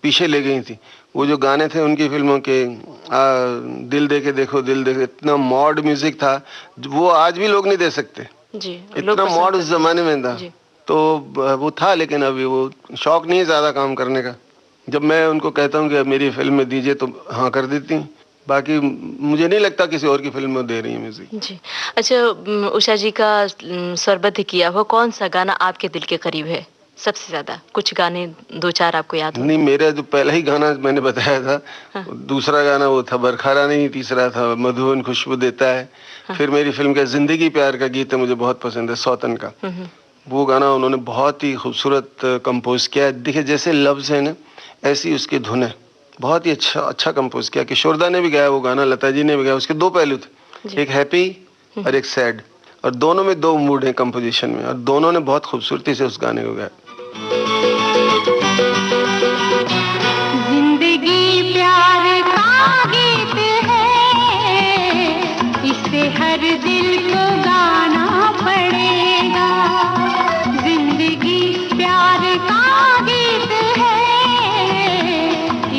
पीछे ले गई थी। वो जो गाने थे उनकी फिल्मों के, दिल दे के देखो दिल दे के, इतना मॉड म्यूजिक था, वो आज भी लोग नहीं दे सकते जी, इतना मॉड उस जमाने में था। जी। तो वो था, लेकिन अभी वो शौक नहीं है ज़्यादा काम करने का। जब मैं उनको कहता हूँ कि मेरी फिल्म में दीजिए तो हाँ कर देती हैं। बाकी मुझे नहीं लगता किसी और की फिल्म में दे रही है म्यूजिक। जी। अच्छा, उषा जी का स्वरबद्ध किया हुआ कौन सा गाना आपके दिल के करीब है सबसे ज्यादा? कुछ गाने दो चार आपको याद हो? नहीं, मेरा जो पहला ही गाना मैंने बताया था, हाँ। दूसरा गाना वो था बरखा रानी, तीसरा था मधुबन खुशबू देता है। हाँ। फिर मेरी फिल्म का जिंदगी प्यार का गीत है, मुझे बहुत पसंद है, सौतन का। वो गाना उन्होंने बहुत ही खूबसूरत कंपोज किया है। देखिए, जैसे लफ्ज है ना, ऐसी उसकी धुन है। बहुत ही अच्छा कंपोज किया। किशोरदा ने भी गाया वो गाना, लता जी ने भी गाया। उसके दो पहलू थे, एक हैप्पी और एक सैड, और दोनों में दो मूड है कंपोजिशन में, और दोनों ने बहुत खूबसूरती से उस गाने को गाया। जिंदगी प्यार का गीत है, इसे हर दिल को गाना पड़ेगा। जिंदगी प्यार का गीत है,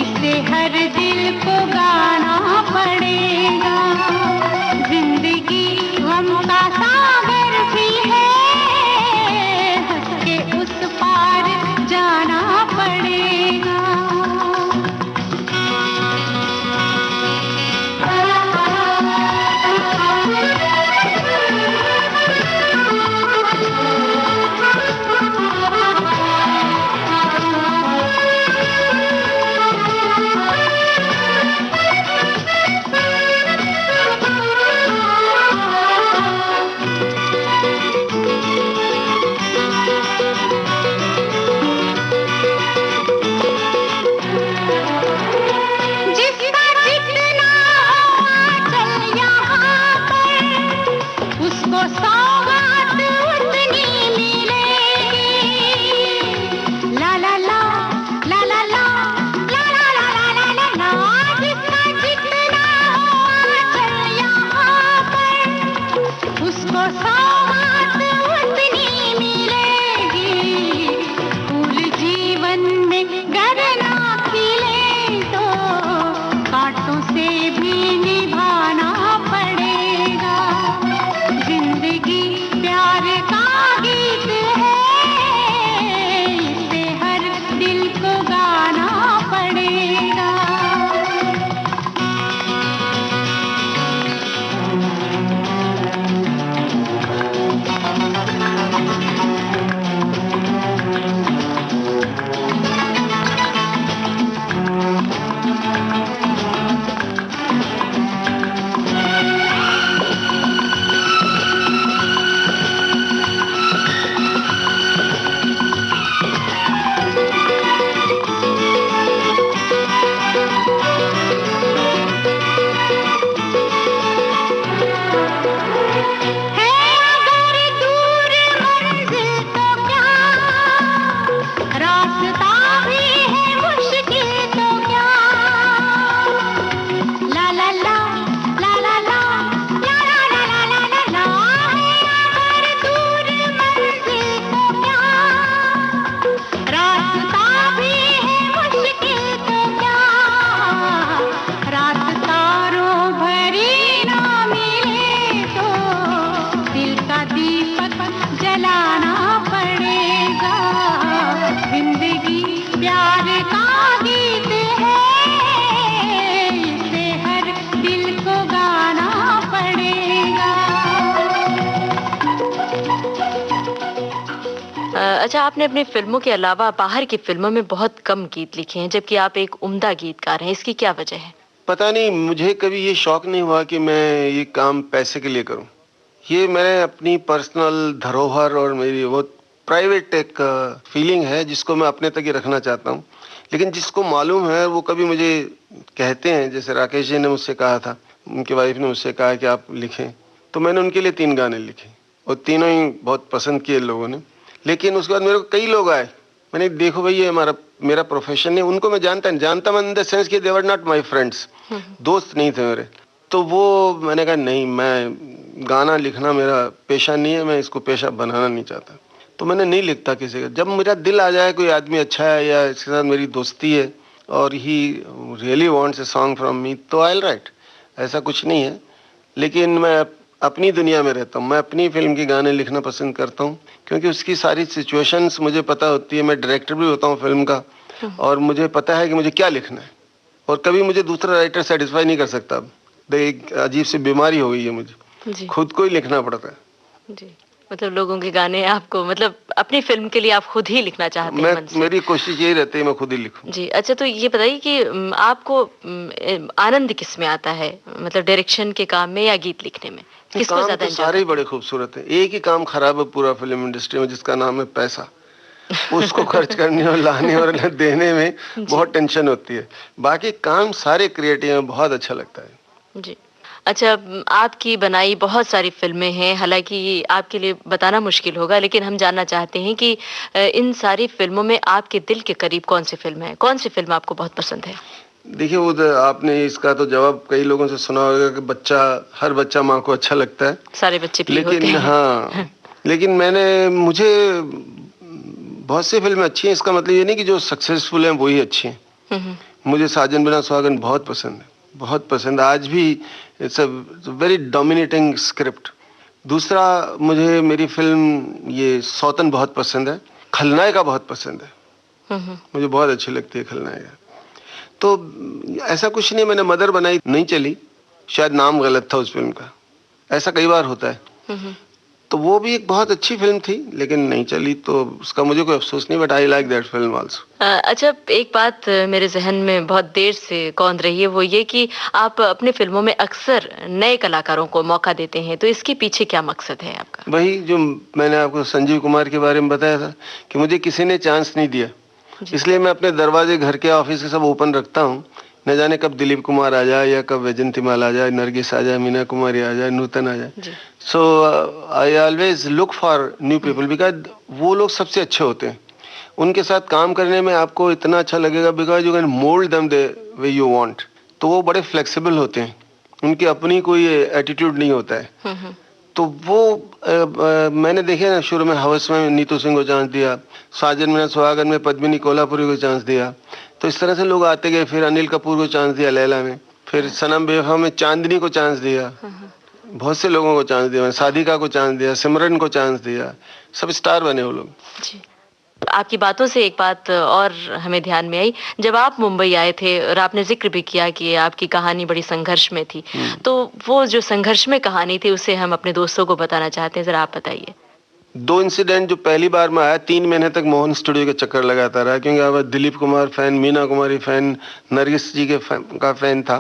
इसे हर दिल को गाना पड़ेगा। जिंदगी गम का सागर भी है, हंस के उस अच्छा, आपने अपनी फिल्मों के अलावा बाहर की फिल्मों में बहुत कम गीत लिखे हैं, जबकि आप एक उम्दा गीतकार हैं। इसकी क्या वजह है? पता नहीं, मुझे कभी ये शौक नहीं हुआ कि मैं ये काम पैसे के लिए करूं। ये मैंने अपनी पर्सनल धरोहर और मेरी वो प्राइवेट एक फीलिंग है जिसको मैं अपने तक ही रखना चाहता हूं। लेकिन जिसको मालूम है वो कभी मुझे कहते हैं, जैसे राकेश जी ने मुझसे कहा था, उनकी वाइफ ने मुझसे कहा कि आप लिखें, तो मैंने उनके लिए 3 गाने लिखे और तीनों ही बहुत पसंद किए लोगों ने। लेकिन उसके बाद मेरे को कई लोग आए, मैंने देखो भाई ये मेरा प्रोफेशन है। उनको मैं जानता मैं इन द सेंस कि दे वर नॉट माय फ्रेंड्स, दोस्त नहीं थे मेरे। तो वो मैंने कहा नहीं, मैं गाना लिखना मेरा पेशा नहीं है, मैं इसको पेशा बनाना नहीं चाहता, तो मैंने नहीं लिखता किसी का। जब मेरा दिल आ जाए कोई आदमी अच्छा है या इसके साथ मेरी दोस्ती है और he really wants a song from me, तो आई विल राइट। ऐसा कुछ नहीं है। लेकिन मैं अपनी दुनिया में रहता हूँ, मैं अपनी फिल्म के गाने लिखना पसंद करता हूँ क्योंकि उसकी सारी सिचुएशंस मुझे पता होती है। मैं डायरेक्टर भी होता हूँ फिल्म का और मुझे पता है कि मुझे क्या लिखना है और कभी मुझे दूसरा राइटर सेटिस्फाई नहीं कर सकता। अब एक अजीब सी बीमारी हो गई है मुझे, जी। खुद को ही लिखना पड़ता है। जी, मतलब लोगों के गाने आपको, मतलब अपनी फिल्म के लिए आप खुद ही लिखना चाहते हैं मन से। मेरी कोशिश यही रहती है मैं खुद ही लिखूं। जी, अच्छा, तो ये बताइए कि आपको आनंद किस में आता है, मतलब डायरेक्शन के काम में या गीत लिखने में? किसको काम ज्यादा तो एंजॉय सारे ही करते बड़े खूबसूरत है। एक ही काम खराब है पूरा फिल्म इंडस्ट्री में, जिसका नाम है पैसा। उसको खर्च करने और लाने और देने में बहुत टेंशन होती है। बाकी काम सारे क्रिएटिव हैं, बहुत अच्छा लगता है। जी। अच्छा, आपकी बनाई बहुत सारी फिल्में हैं, हालांकि ये आपके लिए बताना मुश्किल होगा, लेकिन हम जानना चाहते हैं कि इन सारी फिल्मों में आपके दिल के करीब कौन सी फिल्म है, कौन सी फिल्म आपको बहुत पसंद है? देखिए, वो तो आपने इसका तो जवाब कई लोगों से सुना होगा कि हर बच्चा माँ को अच्छा लगता है, सारे बच्चे प्रिय होते लेकिन हैं। हाँ, लेकिन मुझे बहुत सी फिल्में अच्छी हैं। इसका मतलब ये नहीं कि जो सक्सेसफुल हैं वही अच्छी हैं। मुझे साजन बिना सुहागन बहुत पसंद है, बहुत पसंद। आज भी it's a very dominating script. दूसरा, मुझे मेरी फिल्म ये सौतन बहुत पसंद है। खलनायिका बहुत पसंद है, मुझे बहुत अच्छी लगती है खलनायिका। तो ऐसा कुछ नहीं, मैंने मदर बनाई नहीं चली, शायद नाम गलत था उस फिल्म का, ऐसा कई बार होता है। तो वो भी एक बहुत अच्छी फिल्म थी लेकिन नहीं चली, तो उसका मुझे कोई अफसोस नहीं, but I like that film also. अच्छा, एक बात मेरे जहन में बहुत देर से कौंध रही है, वो ये कि आप अपनी फिल्मों में अक्सर नए कलाकारों को मौका देते हैं, तो इसके पीछे क्या मकसद है आपका? वही जो मैंने आपको संजीव कुमार के बारे में बताया था कि मुझे किसी ने चांस नहीं दिया, इसलिए मैं अपने दरवाजे घर के ऑफिस के सब ओपन रखता हूँ। न जाने कब दिलीप कुमार आ जाए या कब वैजंतीमाला आ जाए, नरगिस आ जाए, मीना कुमारी आ जाए, नूतन आ जाए। So I always look for new people because वो लोग सबसे अच्छे होते हैं। उनके साथ काम करने में आपको इतना अच्छा लगेगा because you can mould them the way you want. तो वो बड़े फ्लेक्सिबल होते हैं, उनकी अपनी कोई एटीट्यूड नहीं होता है। तो वो मैंने देखे ना, शुरू में हवस में नीतू सिंह को चांस दिया, साजन बिना सुहागन में पद्मिनी कोल्हापुरी को चांस दिया, तो इस तरह से लोग आते गए। फिर अनिल कपूर को चांस दिया लैला में, फिर सनम बेवफा में चांदनी को चांस दिया, बहुत से लोगों को चांस दिया, साधिका को चांस दिया, सिमरन को चांस दिया, सब स्टार बने वो लोग। जी। आपकी बातों से एक बात और हमें ध्यान में आई, जब आप मुंबई आए थे और आपने जिक्र भी किया कि आपकी कहानी बड़ी संघर्ष में थी, तो वो जो संघर्ष में कहानी थी उसे हम अपने दोस्तों को बताना चाहते हैं, जरा आप बताइए। 2 इंसिडेंट। जो पहली बार मैं आया, 3 महीने तक मोहन स्टूडियो के चक्कर लगाता रहा क्योंकि अब दिलीप कुमार फैन, मीना कुमारी फैन, नरगिस जी का फैन था।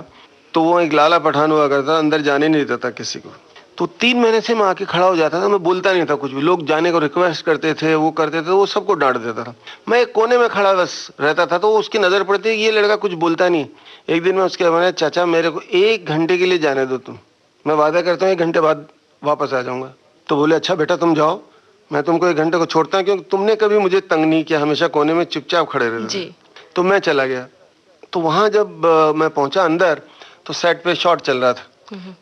तो वो एक लाला पठान हुआ करता, अंदर जाने नहीं देता था किसी को। तो 3 महीने से मैं आके खड़ा हो जाता था, मैं बोलता नहीं था कुछ भी। लोग जाने को रिक्वेस्ट करते थे, वो करते थे, वो सबको डांट देता था। मैं एक कोने में खड़ा बस रहता था, तो उसकी नजर पड़ती, ये लड़का कुछ बोलता नहीं। एक दिन मैं उसके मैंने, चाचा मेरे को 1 घंटे के लिए जाने दो तुम, मैं वादा करता हूँ 1 घंटे बाद वापस आ जाऊंगा। तो बोले अच्छा बेटा तुम जाओ, मैं तुमको 1 घंटे को छोड़ता हूँ क्योंकि तुमने कभी मुझे तंग नहीं किया, हमेशा कोने में चुपचाप खड़े रहते थे। तो मैं चला गया। तो वहां जब मैं पहुंचा अंदर, तो सेट पे शॉट चल रहा था,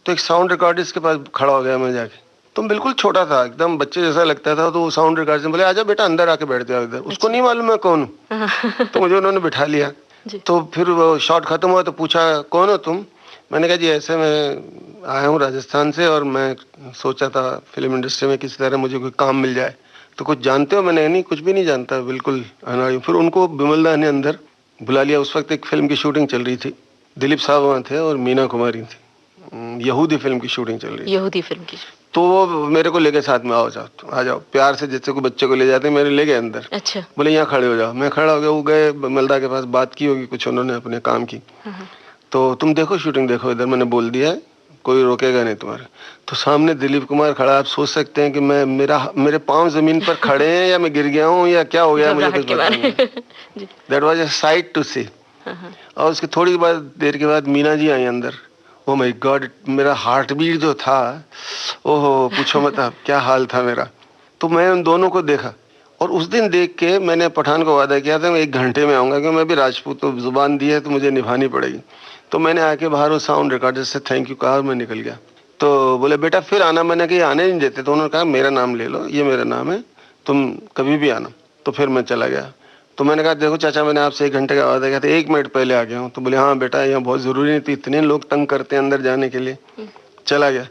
तो एक साउंड रिकॉर्डिस्ट के पास खड़ा हो गया मैं जाके। तुम बिल्कुल छोटा था, एकदम बच्चे जैसा लगता था। तो वो साउंड रिकॉर्डिस्ट ने बोले आजा बेटा अंदर आके बैठ जाओ इधर। उसको नहीं मालूम मैं कौन हूँ, तो मुझे उन्होंने बिठा लिया। तो फिर वो शॉट खत्म हुआ तो पूछा कौन हो तुम? मैंने कहा जी ऐसे मैं आया हूँ राजस्थान से और मैं सोचा था फिल्म इंडस्ट्री में किसी तरह मुझे कोई काम मिल जाए। तो कुछ जानते हो? मैंने नहीं, कुछ भी नहीं जानता, बिल्कुल अनाड़ी। फिर उनको बिमलदा ने अंदर बुला लिया। उस वक्त एक फिल्म की शूटिंग चल रही थी, दिलीप साहब वहाँ थे और मीना कुमारी थी, यहूदी फिल्म की शूटिंग चल रही थी। यहूदी फिल्म की। तो वो मेरे को लेके साथ में आओ, जाओ आ जाओ, प्यार से जैसे कोई बच्चे को ले जाते मेरे ले गए अंदर। अच्छा। बोले यहाँ खड़े हो जाओ। मैं खड़ा हो गया, वो गए मलदा के पास, बात की होगी कुछ उन्होंने अपने काम की। तो तुम देखो शूटिंग देखो इधर, मैंने बोल दिया है कोई रोकेगा नहीं तुम्हारे। तो सामने दिलीप कुमार खड़ा, आप सोच सकते हैं कि मैं मेरे पांव जमीन पर खड़े हैं या मैं गिर गया हूँ या क्या हो गया, मुझे कुछ पता नहीं। That was a sight to see. और उसके थोड़ी देर के बाद मीना जी आई अंदर। ओ माय गॉड, मेरा हार्ट बीट जो था, ओहो पूछो मत आप क्या हाल था मेरा। तो मैं उन दोनों को देखा और उस दिन देख के मैंने पठान को वादा किया था मैं 1 घंटे में आऊंगा, क्योंकि मैं भी राजपूत तो जुबान दी है तो मुझे निभानी पड़ेगी। तो मैंने आके बाहर वो साउंड रिकॉर्डर से थैंक यू कहा और मैं निकल गया। तो बोले बेटा फिर आना, मैंने कहा आने नहीं देते। तो उन्होंने कहा मेरा नाम ले लो, ये मेरा नाम है, तुम कभी भी आना। तो फिर मैं चला गया। तो मैंने कहा देखो चाचा, मैंने आपसे 1 घंटे का वादा किया था, 1 मिनट पहले आ गया हूँ। तो बोले हाँ बेटा यहाँ बहुत जरूरी नहीं थी, इतने लोग तंग करते हैं अंदर जाने के लिए। चला गया।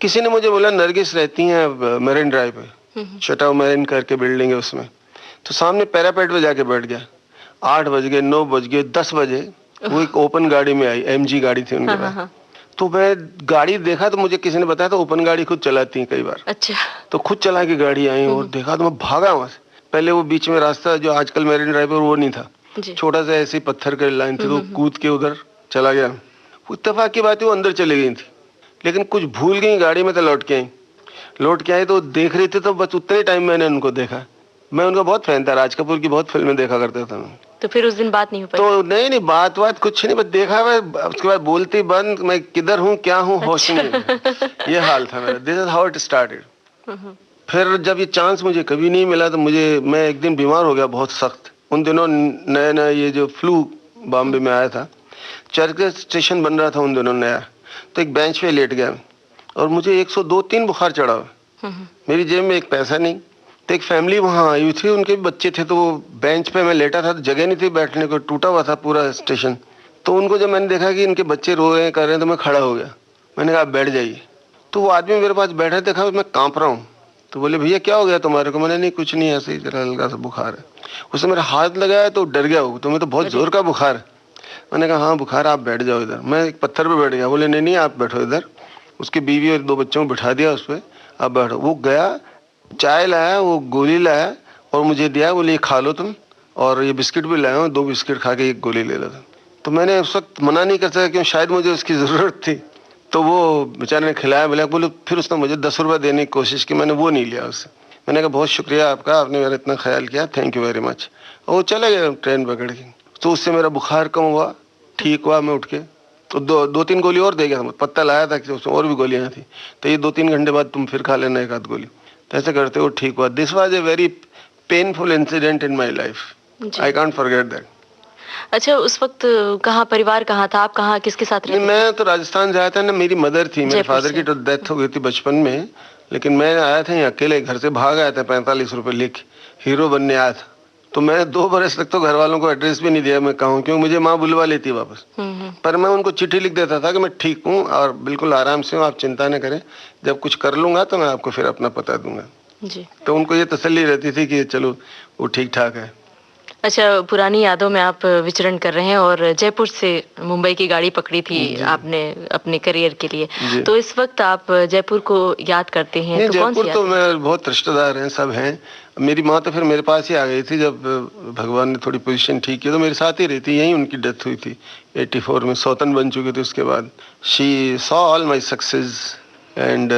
किसी ने मुझे बोला नरगिस रहती है मेरिन ड्राइव पे, शटाउ मेरिन करके बिल्डिंग है उसमें। तो सामने पैरापेट पे जाके बैठ गया। 8 बज गए, 9 बज गए, 10 बजे वो एक ओपन गाड़ी में आई, MG गाड़ी थी उनके पास। तो मैं गाड़ी देखा तो मुझे किसी ने बताया था ओपन गाड़ी खुद चलाती है कई बार। अच्छा। तो खुद चला के गाड़ी आई और देखा तो मैं भागा वहां से। पहले वो बीच में रास्ता जो आजकल मेरिन ड्राइव पर वो नहीं था, छोटा सा ऐसे पत्थर की लाइन थी, तो कूद के उधर चला गया। इत्तेफाक की बात है वो अंदर चली गई थी, लेकिन कुछ भूल गई गाड़ी में, तो लौट के आई तो देख रही थी। तो बस उतने टाइम मैंने उनको देखा। मैं उनका बहुत फैन था, राज कपूर की बहुत फिल्में देखा करता था मैं। तो फिर उस दिन बात नहीं हो पाई? तो नहीं बात कुछ नहीं, बस देखा। मैं उसके बाद बोलती बंद, मैं किधर हूँ क्या हूँ होश नहीं। ये हाल था मेरा। This is how it started. फिर जब ये चांस मुझे कभी नहीं मिला तो मैं एक दिन बीमार हो गया बहुत सख्त। उन दिनों नया ये जो फ्लू बॉम्बे में आया था, चर्च स्टेशन बन रहा था उन दिनों नया। तो एक बेंच पे लेट गया और मुझे 102-3 बुखार चढ़ा। मेरी जेब में एक पैसा नहीं। तो एक फैमिली वहाँ आई हुई थी, उनके भी बच्चे थे। तो वो बेंच पे मैं लेटा था तो जगह नहीं थी बैठने को, टूटा हुआ था पूरा स्टेशन। तो उनको जब मैंने देखा कि इनके बच्चे रो रहे हैं कर रहे हैं, तो मैं खड़ा हो गया। मैंने कहा बैठ जाइए। तो वो आदमी मेरे पास बैठा, देखा मैं कांप रहा हूँ। तो बोले भैया क्या हो गया तुम्हारे को? मैंने नहीं कुछ नहीं, ऐसे ही जरा हल्का सा बुखार है। उसने मेरा हाथ लगाया तो डर गया वो, तो मैं तो बहुत जोर का बुखार है। मैंने कहा हाँ बुखार, आप बैठ जाओ इधर। मैं एक पत्थर पे बैठ गया। बोले नहीं आप बैठो इधर। उसकी बीवी और 2 बच्चों को बिठा दिया उस पर, आप बैठो। वो गया, चाय लाया, वो गोली लाया और मुझे दिया। बोले ये खा लो तुम, और ये बिस्किट भी लाया हूँ, 2 बिस्किट खा के 1 गोली ले लो तुम। तो मैंने उस वक्त मना नहीं कर सका क्यों, शायद मुझे उसकी जरूरत थी। तो वो बेचारे ने खिलाया। बोले फिर उसने मुझे 10 रुपये देने की कोशिश की, मैंने वो नहीं लिया उससे। मैंने कहा बहुत शुक्रिया आपका, आपने मेरा इतना ख्याल किया, थैंक यू वेरी मच। और वो चले गए ट्रेन पकड़ के। तो उससे मेरा बुखार कम हुआ, ठीक हुआ। मैं उठ के तो 2-3 गोली और दे गया। पत्ता लाया था कि उसमें और भी गोलियां थी, तो ये 2-3 घंटे बाद तुम फिर खा लेना 1 आध गोली। तो ऐसे करते वो ठीक हुआ। This was a very painful incident in my life, I can't forget that. अच्छा, उस वक्त कहाँ, परिवार कहाँ था, आप कहाँ, किसके साथ रहते? मैं तो राजस्थान जाया था ना, मेरी मदर थी, मेरे फादर की तो डेथ हो गई थी बचपन में। लेकिन मैं आया था यहाँ अकेले, घर से भाग आया था 45 रुपए लेके, हीरो बनने आया था। तो मैं 2 बरस तक तो घर वालों को एड्रेस भी नहीं दिया मैं कहूँ, क्योंकि मुझे माँ बुलवा लेती वापस। पर मैं उनको चिट्ठी लिख देता था कि मैं ठीक हूँ और बिल्कुल आराम से हूँ, आप चिंता न करें, जब कुछ कर लूंगा तो मैं आपको फिर अपना पता दूंगा जी। तो उनको ये तसल्ली रहती थी कि चलो वो ठीक ठाक है। अच्छा, पुरानी यादों में आप विचरण कर रहे हैं और जयपुर से मुंबई की गाड़ी पकड़ी थी आपने अपने करियर के लिए, तो इस वक्त आप जयपुर को याद करते हैं? तो कौन सी जयपुर तो मैं बहुत रिश्तेदार हैं, सब हैं। मेरी माँ तो फिर मेरे पास ही आ गई थी जब भगवान ने थोड़ी पोजीशन ठीक की, तो मेरे साथ ही रहती। यहीं उनकी डेथ हुई थी 84 में, सौतन बन चुकी थी उसके बाद। She saw all my success and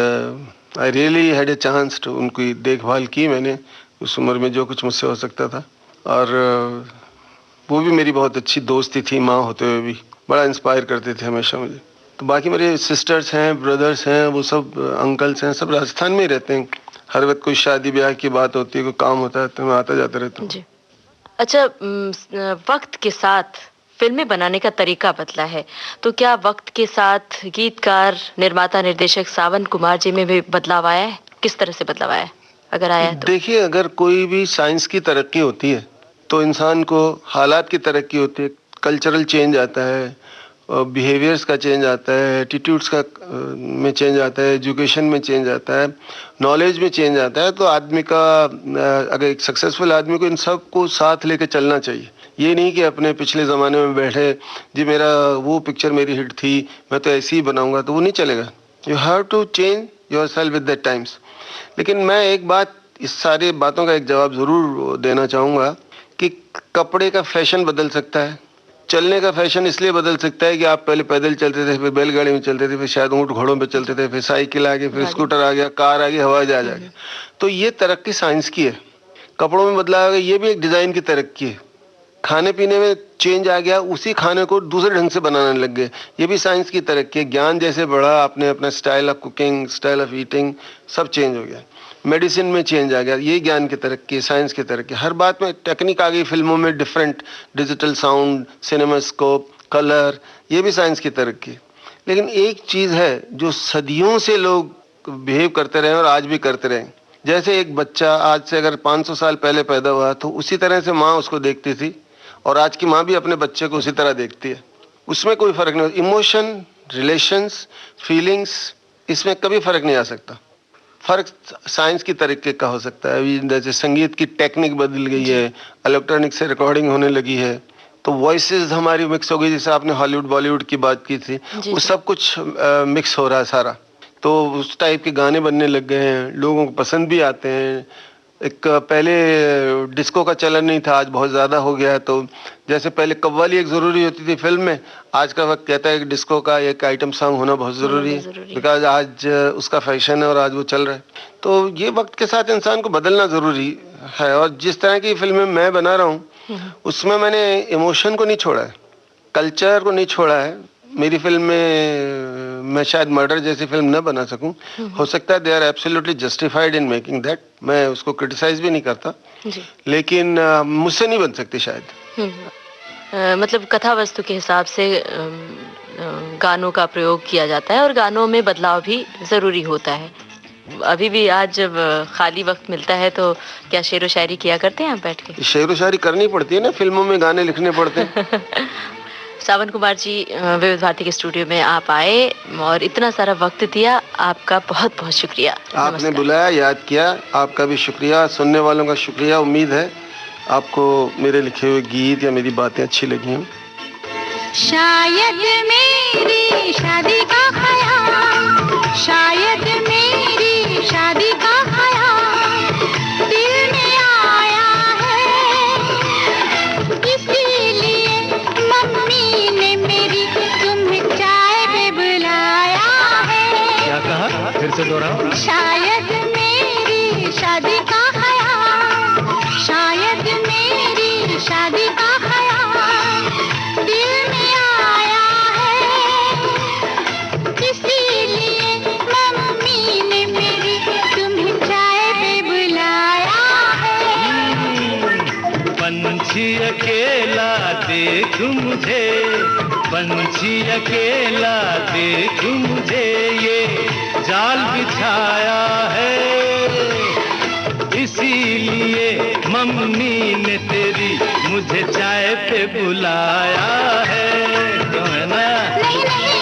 I really had a chance to, उनकी देखभाल की मैंने उस उम्र में जो कुछ मुझसे हो सकता था। और वो भी मेरी बहुत अच्छी दोस्ती थी, माँ होते हुए भी बड़ा इंस्पायर करते थे हमेशा मुझे। तो बाकी मेरे सिस्टर्स हैं, ब्रदर्स हैं, वो सब अंकल्स हैं, सब राजस्थान में ही रहते हैं। हर वक्त कोई शादी ब्याह की बात होती है, कोई काम होता है तो मैं आता जाता रहता हूँ। अच्छा, वक्त के साथ फिल्में बनाने का तरीका बदला है, तो क्या वक्त के साथ गीतकार, निर्माता, निर्देशक सावन कुमार जी में भी बदलाव आया है? किस तरह से बदलाव आया है अगर आया है तो? देखिए, अगर कोई भी साइंस की तरक्की होती है तो इंसान को हालात की तरक्की होती है, कल्चरल चेंज आता है, बिहेवियर्स का चेंज आता है, एटीट्यूड्स का में चेंज आता है, एजुकेशन में चेंज आता है, नॉलेज में चेंज आता है। तो आदमी का अगर एक सक्सेसफुल आदमी को इन सब को साथ लेके चलना चाहिए। ये नहीं कि अपने पिछले ज़माने में बैठे जी मेरा वो पिक्चर मेरी हिट थी मैं तो ऐसे ही बनाऊंगा, तो वो नहीं चलेगा। You have to change yourself with the times. लेकिन मैं एक बात, इस सारी बातों का एक जवाब जरूर देना चाहूँगा कि कपड़े का फैशन बदल सकता है, चलने का फैशन इसलिए बदल सकता है कि आप पहले पैदल चलते थे, फिर बैलगाड़ी में चलते थे, फिर शायद ऊँट घोड़ों पे चलते थे, फिर साइकिल आ गई, फिर स्कूटर आ गया, कार आ गई, हवाई जहाज आ गया। तो ये तरक्की साइंस की है। कपड़ों में बदलाव आ गया, ये भी एक डिज़ाइन की तरक्की है। खाने पीने में चेंज आ गया, उसी खाने को दूसरे ढंग से बनाने लग गए, ये भी साइंस की तरक्की है। ज्ञान जैसे बढ़ा, आपने अपना style of cooking, style of eating सब चेंज हो गया। मेडिसिन में चेंज आ गया, ये ज्ञान की तरक्की, साइंस की तरक्की। हर बात में टेक्निक आ गई, फिल्मों में different digital sound, CinemaScope, colour, ये भी साइंस की तरक्की। लेकिन एक चीज़ है जो सदियों से लोग बिहेव करते रहे और आज भी करते रहे। जैसे एक बच्चा आज से अगर 500 साल पहले पैदा हुआ तो उसी तरह से माँ उसको देखती थी, और आज की माँ भी अपने बच्चे को उसी तरह देखती है। उसमें कोई फर्क नहीं। इमोशन, रिलेशंस, फीलिंग्स, इसमें कभी फर्क नहीं आ सकता। फर्क साइंस की तरीके का हो सकता है। अभी जैसे संगीत की टेक्निक बदल गई है, इलेक्ट्रॉनिक से रिकॉर्डिंग होने लगी है, तो वॉइसेस हमारी मिक्स हो गई। जैसे आपने हॉलीवुड बॉलीवुड की बात की थी, वो सब कुछ मिक्स हो रहा है सारा, तो उस टाइप के गाने बनने लग गए हैं, लोगों को पसंद भी आते हैं। एक पहले डिस्को का चलन नहीं था, आज बहुत ज़्यादा हो गया है। तो जैसे पहले कव्वाली एक ज़रूरी होती थी फिल्म में, आज का वक्त कहता है कि डिस्को का एक आइटम सॉन्ग होना बहुत ज़रूरी है, बिकॉज आज उसका फैशन है और आज वो चल रहा है। तो ये वक्त के साथ इंसान को बदलना ज़रूरी है। और जिस तरह की फिल्में मैं बना रहा हूँ उसमें मैंने इमोशन को नहीं छोड़ा है, कल्चर को नहीं छोड़ा है। मेरी फिल्म में मैं शायद मर्डर जैसी फिल्म न बना सकूं, हो सकता है they are absolutely justified in making that, मैं उसको क्रिटिसाइज भी नहीं करता जी। लेकिन मुझसे नहीं बन सकती शायद। मतलब कथा वस्तु के हिसाब से गानों का प्रयोग किया जाता है और गानों में बदलाव भी ज़रूरी होता है। अभी भी आज जब खाली वक्त मिलता है तो क्या शेर व शायरी किया करते हैं आप बैठ के? शेर व शायरी करनी पड़ती है ना, फिल्मों में गाने लिखने पड़ते हैं। सावन कुमार जी, विविध भारती के स्टूडियो में आप आए और इतना सारा वक्त दिया, आपका बहुत बहुत शुक्रिया। आपने बुलाया, याद किया, आपका भी शुक्रिया, सुनने वालों का शुक्रिया। उम्मीद है आपको मेरे लिखे हुए गीत या मेरी बातें अच्छी लगी हों। शायद मेरी शादी का ख्याल, शायद मेरी शादी का ख्याल दिल में आया है, इसीलिए मम्मी ने मेरी तुम्हें चाय पे बुलाया है। क्या कहा? फिर से दोहराओ। शायद मेरी शादी का ख्याल, शायद मेरी शादी का ख्याल दिल में आया है, इसीलिए मम्मी ने मेरी तुम्हें चाय पे बुलाया है। पंछी अकेला देख मुझे, पंछी अकेला देख मुझे, ये जाल बिछाया है, इसीलिए मम्मी ने तेरी मुझे चाय पे बुलाया है। क्यों है ना? नहीं नहीं,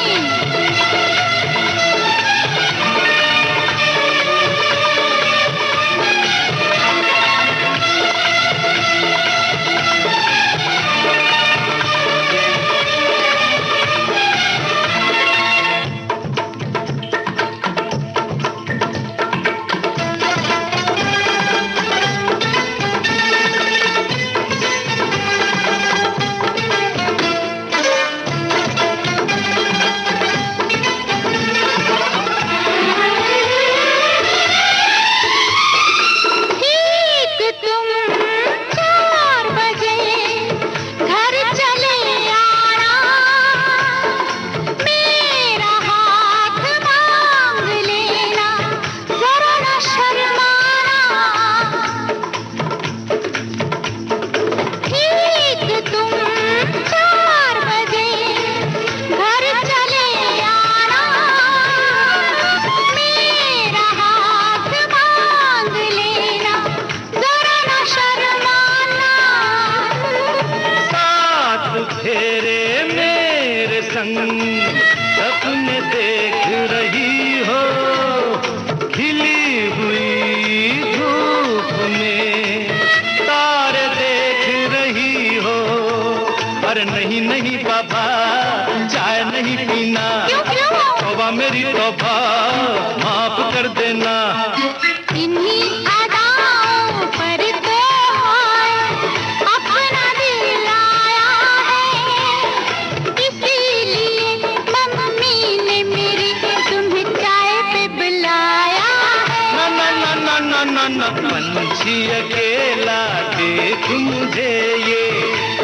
सपने देख रही हो, खिली हुई धूप में तारे देख रही हो। अरे नहीं नहीं बाबा, चाय नहीं पीना, तौबा मेरी तौबा, माफ कर लेना। इन्हीं अदाओं पर तो हाय अपना दिल आया है, इसीलिए मम्मी ने मेरी तुम्हें चाय पे बुलाया है। ना ना ना ना ना ना पंछी अकेला देख मुझे ये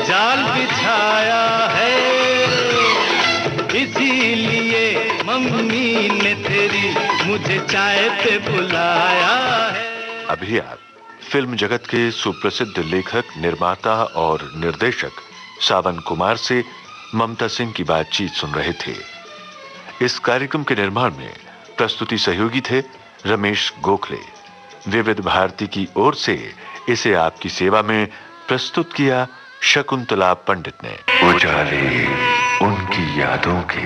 जाल बिछाया है, इसीलिए मम्मी ने तेरी मुझे चाय पे बुलाया है। अभी आप फिल्म जगत के सुप्रसिद्ध लेखक, निर्माता और निर्देशक सावन कुमार से ममता सिंह की बातचीत सुन रहे थे। इस कार्यक्रम के निर्माण में प्रस्तुति सहयोगी थे रमेश गोखले। विविध भारती की ओर से इसे आपकी सेवा में प्रस्तुत किया शकुंतला पंडित ने। उजाले उनकी यादों के।